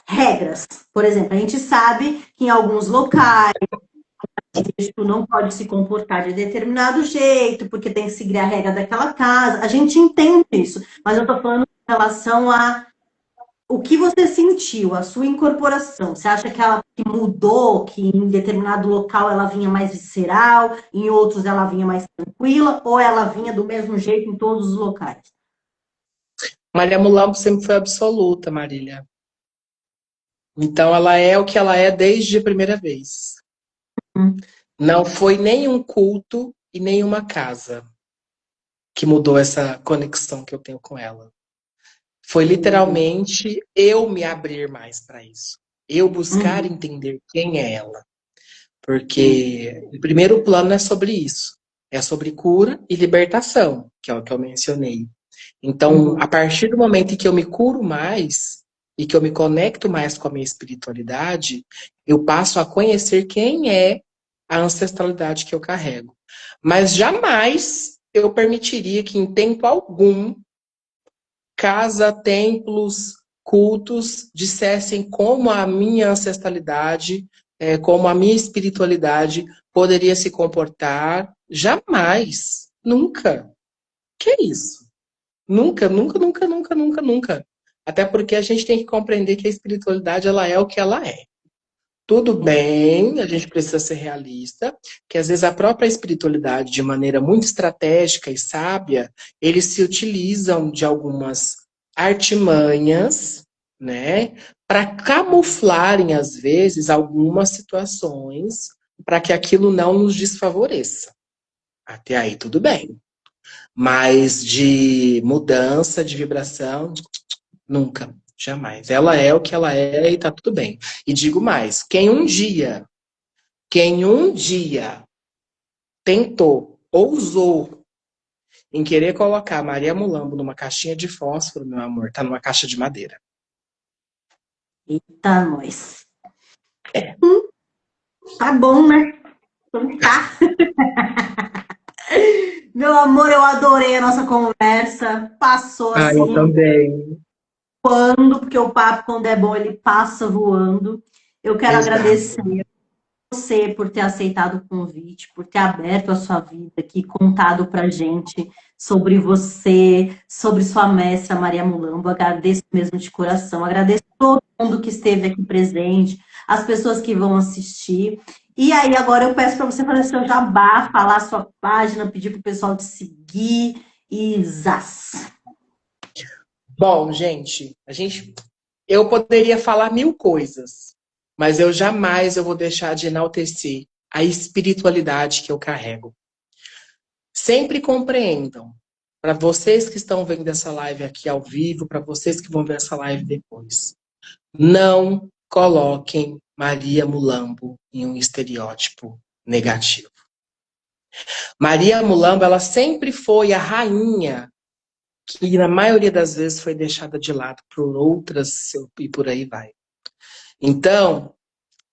regras. Por exemplo, a gente sabe que em alguns locais tu não pode se comportar de determinado jeito, porque tem que seguir a regra daquela casa. A gente entende isso, mas eu estou falando em relação a o que você sentiu, a sua incorporação. Você acha que ela mudou, que em determinado local ela vinha mais visceral, em outros ela vinha mais tranquila, ou ela vinha do mesmo jeito em todos os locais? Maria Mulambo sempre foi absoluta, Marília. Então, ela é o que ela é desde a primeira vez. Não foi nenhum culto e nenhuma casa que mudou essa conexão que eu tenho com ela. Foi literalmente eu me abrir mais para isso. Eu buscar entender quem é ela. Porque o primeiro plano é sobre isso. É sobre cura e libertação, que é o que eu mencionei. Então, a partir do momento em que eu me curo mais e que eu me conecto mais com a minha espiritualidade, eu passo a conhecer quem é a ancestralidade que eu carrego. Mas jamais eu permitiria que, em tempo algum, casa, templos, cultos dissessem como a minha ancestralidade, como a minha espiritualidade poderia se comportar. Jamais. Nunca. Que isso? Nunca, nunca, nunca, nunca, nunca, nunca. Até porque a gente tem que compreender que a espiritualidade ela é o que ela é. Tudo bem, a gente precisa ser realista, que às vezes a própria espiritualidade, de maneira muito estratégica e sábia, eles se utilizam de algumas artimanhas, né, para camuflarem, às vezes, algumas situações, para que aquilo não nos desfavoreça. Até aí, tudo bem. Mas de mudança de vibração, Nunca, jamais. Ela é o que ela é e tá tudo bem. E digo mais, quem um dia tentou, ousou em querer colocar Maria Mulambo numa caixinha de fósforo, meu amor, tá numa caixa de madeira. Eita, nós. É. Tá bom, né? Então tá. Meu amor, eu adorei a nossa conversa. Passou Ah, eu assim, também. voando, porque o papo, quando é bom, ele passa voando. Eu quero agradecer Exato. você por ter aceitado o convite, por ter aberto a sua vida aqui, contado pra gente sobre você, sobre sua mestra Maria Mulambo. Agradeço mesmo de coração. Agradeço todo mundo que esteve aqui presente, as pessoas que vão assistir. E aí, agora eu peço para você fazer seu jabá, falar a sua página, pedir pro pessoal te seguir e zás. Bom, gente, eu poderia falar mil coisas, mas eu vou deixar de enaltecer a espiritualidade que eu carrego. Sempre compreendam, para vocês que estão vendo essa live aqui ao vivo, para vocês que vão ver essa live depois, não coloquem Maria Mulambo em um estereótipo negativo. Maria Mulambo, ela sempre foi a rainha que na maioria das vezes foi deixada de lado por outras e por aí vai. Então,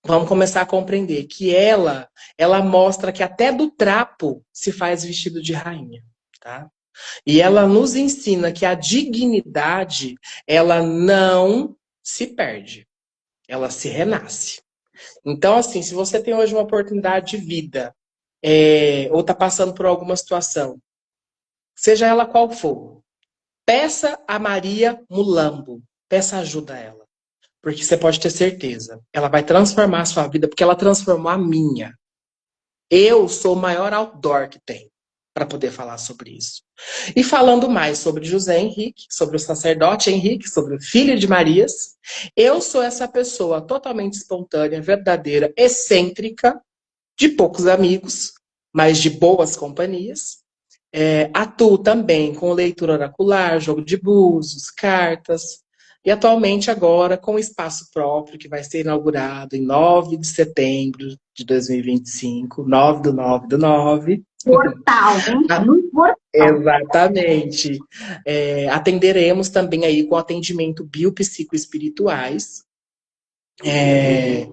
vamos começar a compreender que ela mostra que até do trapo se faz vestido de rainha, tá? E ela nos ensina que a dignidade, ela não se perde, ela se renasce. Então, assim, se você tem hoje uma oportunidade de vida, ou está passando por alguma situação, seja ela qual for, peça a Maria Mulambo, peça ajuda a ela. Porque você pode ter certeza, ela vai transformar a sua vida, porque ela transformou a minha. Eu sou o maior outdoor que tem para poder falar sobre isso. E falando mais sobre José Henrique, sobre o sacerdote Henrique, sobre o filho de Marias, eu sou essa pessoa totalmente espontânea, verdadeira, excêntrica, de poucos amigos, mas de boas companhias. Atuo também com leitura oracular, jogo de búzios, cartas, e atualmente agora com espaço próprio, que vai ser inaugurado em 9 de setembro de 2025, 9 do 9 do 9. Portal, hein? No portal. Exatamente. Atenderemos também aí com atendimento biopsicoespirituais,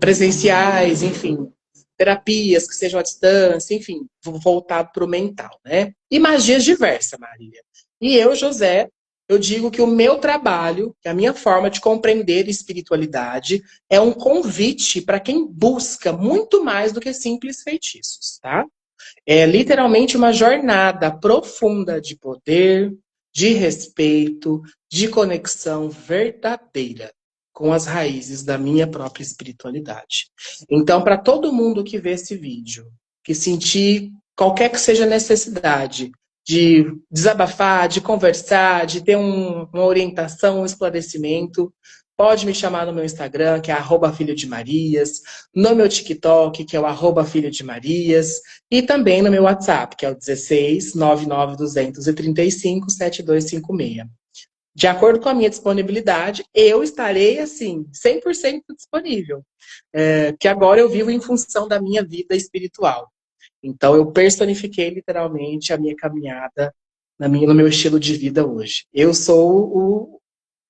presenciais, enfim, terapias que sejam à distância, enfim, voltado para o mental, né? E magias diversas, Marília. E eu, José, eu digo que o meu trabalho, que a minha forma de compreender espiritualidade, é um convite para quem busca muito mais do que simples feitiços, tá? É literalmente uma jornada profunda de poder, de respeito, de conexão verdadeira com as raízes da minha própria espiritualidade. Então, para todo mundo que vê esse vídeo, que sentir qualquer que seja a necessidade de desabafar, de conversar, de ter uma orientação, um esclarecimento, pode me chamar no meu Instagram, que é @filho de Marias, no meu TikTok, que é o @filho de Marias, e também no meu WhatsApp, que é o 16 99235 7256. De acordo com a minha disponibilidade, eu estarei, assim, 100% disponível. Que agora eu vivo em função da minha vida espiritual. Então, eu personifiquei literalmente a minha caminhada no meu estilo de vida hoje. Eu sou o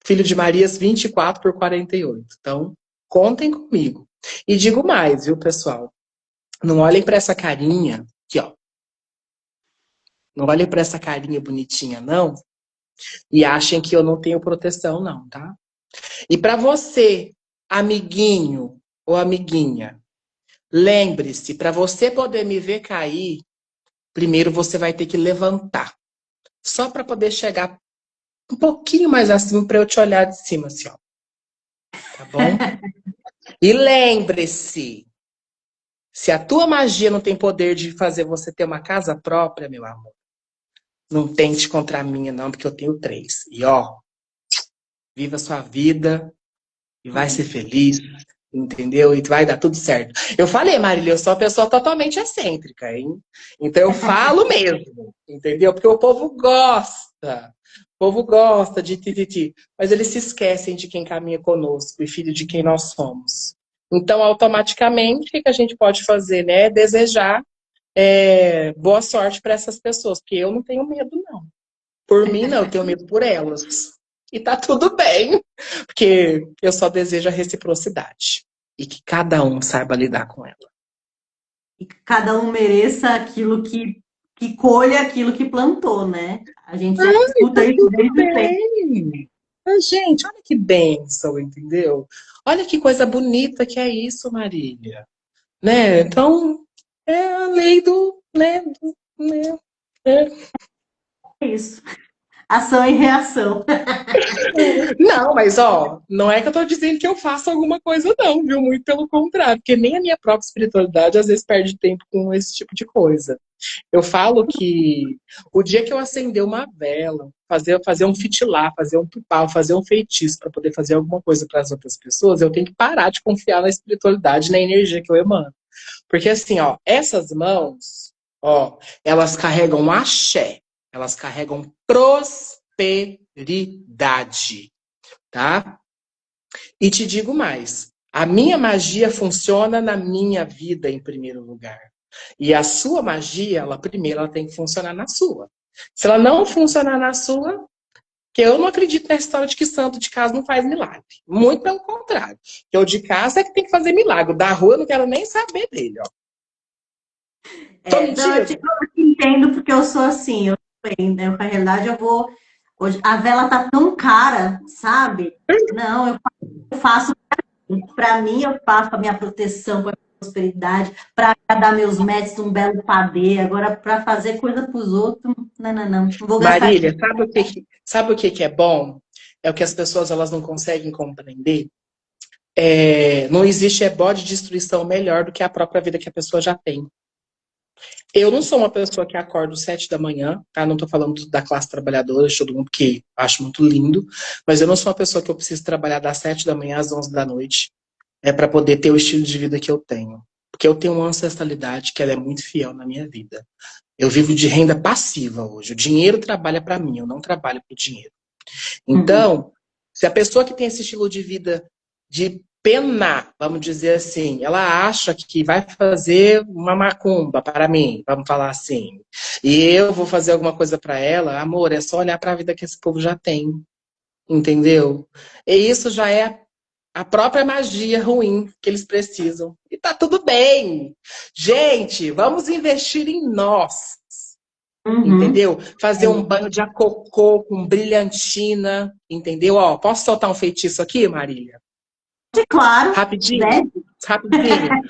filho de Marias 24/48. Então, contem comigo. E digo mais, viu, pessoal? Não olhem para essa carinha aqui, ó. Não olhem para essa carinha bonitinha, não. E achem que eu não tenho proteção, não, tá? E para você, amiguinho ou amiguinha, lembre-se, para você poder me ver cair, primeiro você vai ter que levantar. Só para poder chegar um pouquinho mais acima para eu te olhar de cima, assim, ó. Tá bom? E lembre-se, se a tua magia não tem poder de fazer você ter uma casa própria, meu amor, não tente contra a minha, não, porque eu tenho 3. E ó, viva a sua vida e vai ser feliz, entendeu? E vai dar tudo certo. Eu falei, Marília, eu sou uma pessoa totalmente excêntrica, hein? Então eu falo mesmo, entendeu? Porque o povo gosta. O povo gosta de tititi, mas eles se esquecem de quem caminha conosco e filho de quem nós somos. Então, automaticamente, o que a gente pode fazer, né? Desejar boa sorte para essas pessoas, porque eu não tenho medo, não. Por mim, não, eu tenho medo por elas. E tá tudo bem, porque eu só desejo a reciprocidade. E que cada um saiba lidar com ela. E que cada um mereça aquilo que colha aquilo que plantou, né? A gente já Ai, escuta tá isso tudo desde sempre. bem. Ai, gente, olha que bênção, entendeu? Olha que coisa bonita que é isso, Marília. Né? Então, é a lei do, né, né, é. É isso. Ação e reação. Não, mas ó, não é que eu tô dizendo que eu faço alguma coisa, não, viu? Muito pelo contrário, porque nem a minha própria espiritualidade às vezes perde tempo com esse tipo de coisa. Eu falo que o dia que eu acender uma vela, fazer um fitilar, fazer um pipau, fazer um feitiço para poder fazer alguma coisa para as outras pessoas, eu tenho que parar de confiar na espiritualidade, na energia que eu emano. Porque assim, ó, essas mãos, ó, elas carregam axé, elas carregam prosperidade, tá? E te digo mais, a minha magia funciona na minha vida em primeiro lugar. E a sua magia, ela tem que funcionar na sua. Se ela não funcionar na sua, que eu não acredito nessa história de que santo de casa não faz milagre. Muito pelo contrário. Que o de casa é que tem que fazer milagre. O da rua eu não quero nem saber dele, ó. Tô Não, mentindo? eu te entendo porque eu sou assim, eu também, né? Na realidade, eu vou. Hoje, a vela tá tão cara, sabe? Não, eu faço para mim, eu faço a minha proteção, para a prosperidade, para dar meus médicos um belo padê. Agora, para fazer coisa para os outros, não, não, não. Não vou gastar Marília, dinheiro. sabe o que que é bom? É o que as pessoas elas não conseguem compreender. Não existe ebó de destruição melhor do que a própria vida que a pessoa já tem. Eu não sou uma pessoa que acorda às 7 da manhã, tá? Não tô falando da classe trabalhadora, de todo mundo que acho muito lindo, mas eu não sou uma pessoa que eu preciso trabalhar das 7 da manhã às 11 da noite, para poder ter o estilo de vida que eu tenho. Porque eu tenho uma ancestralidade que ela é muito fiel na minha vida. Eu vivo de renda passiva hoje. O dinheiro trabalha para mim, eu não trabalho para o dinheiro. Uhum. Então, se a pessoa que tem esse estilo de vida de penar, vamos dizer assim, ela acha que vai fazer uma macumba para mim, vamos falar assim, e eu vou fazer alguma coisa para ela, amor, é só olhar para a vida que esse povo já tem, entendeu? E isso já é a própria magia ruim que eles precisam. E tá tudo bem. Gente, vamos investir em nós. Uhum. Entendeu? Fazer um banho de acocô com brilhantina, entendeu? Ó, posso soltar um feitiço aqui, Marília? Claro, Rapidinho? deve. Rapidinho?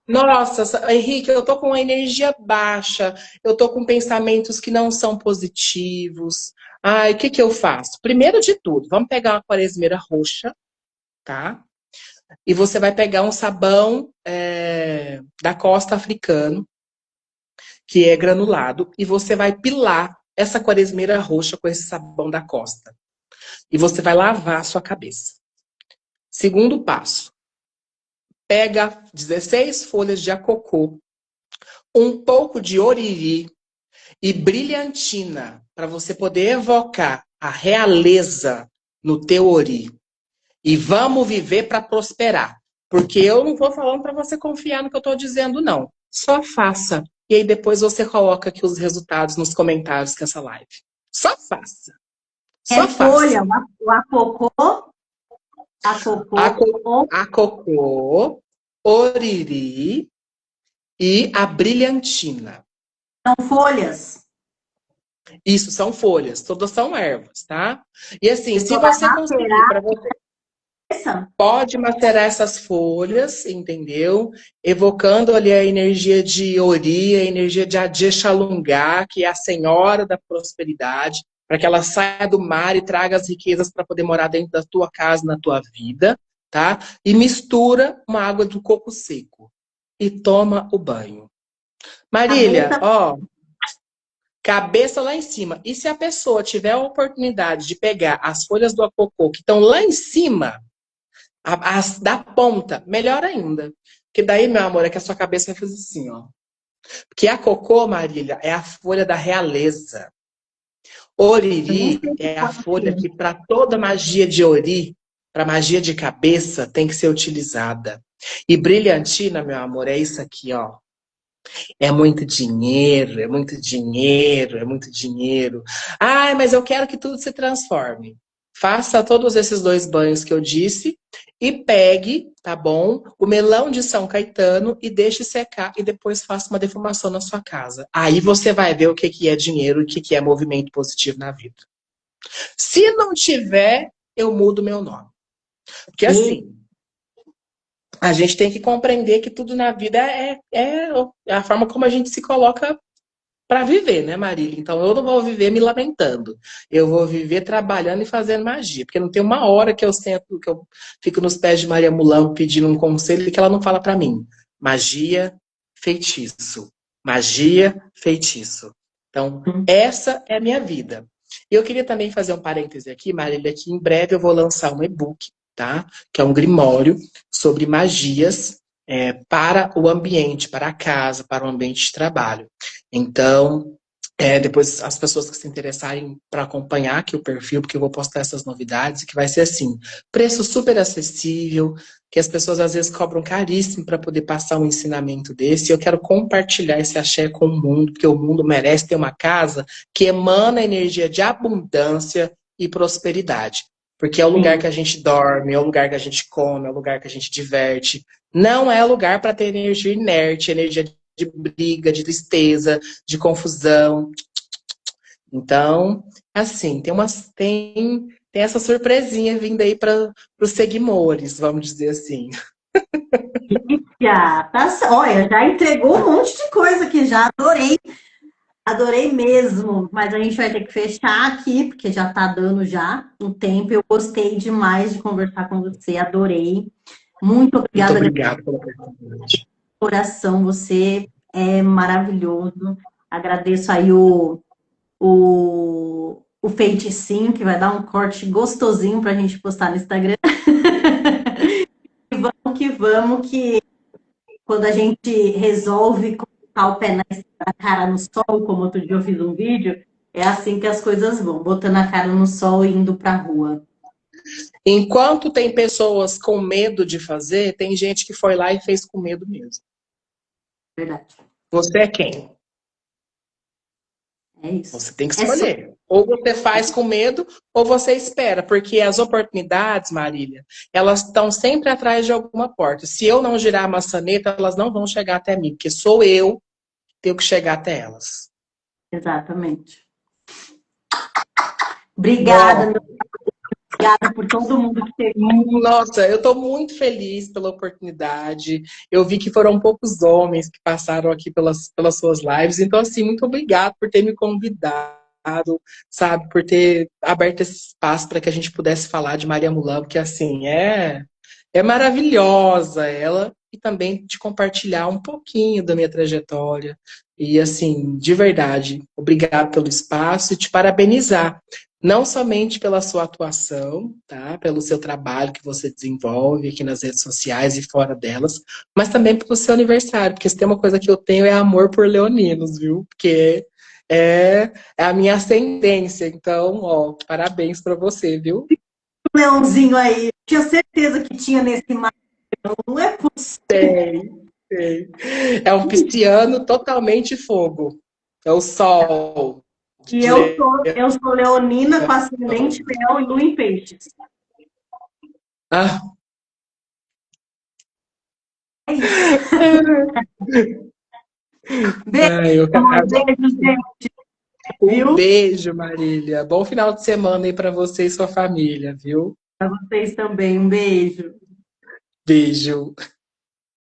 Nossa, Henrique, eu tô com uma energia baixa, eu tô com pensamentos que não são positivos. Ai, o que que eu faço? Primeiro de tudo, vamos pegar uma quaresmeira roxa, tá? E você vai pegar um sabão da costa africano, que é granulado, e você vai pilar essa quaresmeira roxa com esse sabão da costa. E você vai lavar a sua cabeça. Segundo passo, pega 16 folhas de acocô, um pouco de oriri e brilhantina, para você poder evocar a realeza no teu ori. E vamos viver para prosperar. Porque eu não vou falando para você confiar no que eu estou dizendo, não. Só faça. E aí depois você coloca aqui os resultados nos comentários dessa live. Só faça. É Só folha, faça. o acocô, acocô, A cocô, oriri e a brilhantina. são folhas. Isso são folhas, todas são ervas, tá? E assim, A se pessoa vai você conseguir, macerar para você essa. pode macerar essas folhas, entendeu? Evocando ali a energia de Ori, a energia de Adye Xalungá, que é a senhora da prosperidade, para que ela saia do mar e traga as riquezas para poder morar dentro da tua casa, na tua vida, tá? E mistura uma água do coco seco e toma o banho. Marília, Cabeça ó, cabeça lá em cima. E se a pessoa tiver a oportunidade de pegar as folhas do acocô que estão lá em cima, as da ponta, melhor ainda. Porque daí, meu amor, é que a sua cabeça vai fazer assim, ó. Porque a cocô, Marília, é a folha da realeza. Eu nem Oriri sei se é a pode folha ser. que, para toda magia de ori, para magia de cabeça, tem que ser utilizada. E brilhantina, meu amor, é isso aqui, ó. É muito dinheiro, é muito dinheiro, é muito dinheiro. Ai, mas eu quero que tudo se transforme. Faça todos esses 2 banhos que eu disse e pegue, tá bom? O melão de São Caetano e deixe secar e depois faça uma defumação na sua casa. Aí você vai ver o que que é dinheiro e o que que é movimento positivo na vida. Se não tiver, eu mudo meu nome. Porque E assim, a gente tem que compreender que tudo na vida é a forma como a gente se coloca para viver, né, Marília? Então eu não vou viver me lamentando. Eu vou viver trabalhando e fazendo magia. Porque não tem uma hora que eu sento, que eu fico nos pés de Maria Mulambo pedindo um conselho que ela não fala para mim. Magia, feitiço. Magia, feitiço. Então, essa é a minha vida. E eu queria também fazer um parêntese aqui, Marília, que em breve eu vou lançar um e-book, tá? Que é um grimório sobre magias para o ambiente, para a casa, para o ambiente de trabalho. Então, depois as pessoas que se interessarem para acompanhar aqui o perfil, porque eu vou postar essas novidades, que vai ser assim, preço super acessível, que as pessoas às vezes cobram caríssimo para poder passar um ensinamento desse, e eu quero compartilhar esse axé com o mundo, porque o mundo merece ter uma casa que emana energia de abundância e prosperidade. Porque é o lugar sim, que a gente dorme, é o lugar que a gente come, é o lugar que a gente diverte. Não é lugar para ter energia inerte, energia de briga, de tristeza, de confusão. Então, assim, tem essa surpresinha vindo aí para os seguimores, vamos dizer assim. já tá, olha, já entregou um monte de coisa aqui, já adorei, adorei mesmo. Mas a gente vai ter que fechar aqui, porque já tá dando já um tempo. Eu gostei demais de conversar com você, adorei. Muito Muito obrigada de obrigado pela oportunidade. coração, você é maravilhoso. Agradeço aí o feiticinho, que vai dar um corte gostosinho pra gente postar no Instagram. E vamos, que quando a gente resolve colocar o pé na cara no sol, como outro dia eu fiz um vídeo, é assim que as coisas vão, botando a cara no sol e indo pra rua. Enquanto tem pessoas com medo de fazer, tem gente que foi lá e fez com medo mesmo. Verdade. Você é quem? É isso. Você tem que É só. escolher. Ou você faz com medo, ou você espera. Porque as oportunidades, Marília, elas estão sempre atrás de alguma porta. Se eu não girar a maçaneta, elas não vão chegar até mim, porque sou eu que tenho que chegar até elas. Exatamente. Obrigada, Bom, meu, obrigada por todo mundo que teve. nossa, eu estou muito feliz pela oportunidade. Eu vi que foram poucos homens que passaram aqui pelas suas lives. Então, assim, muito obrigado por ter me convidado, sabe, por ter aberto esse espaço para que a gente pudesse falar de Maria Mulambo, que, assim, é maravilhosa ela, e também de compartilhar um pouquinho da minha trajetória. E, assim, de verdade, obrigado pelo espaço e te parabenizar. Não somente pela sua atuação, tá? Pelo seu trabalho que você desenvolve aqui nas redes sociais e fora delas, mas também pelo seu aniversário, porque se tem uma coisa que eu tenho é amor por leoninos, viu? Porque é a minha ascendência. Então, ó, parabéns para você, viu? Um leãozinho aí. Tinha certeza que tinha nesse mar. Não é possível. Tem, tem. É um pisciano totalmente fogo. É o sol E de eu sou leonina com leão. ascendente leão e lua em peixes. Ah, É isso. Beijo, ai, eu, amor. Beijo, gente. Um Viu? beijo, Marília. Bom final de semana aí para você e sua família, viu? Para vocês também. Um beijo. Beijo.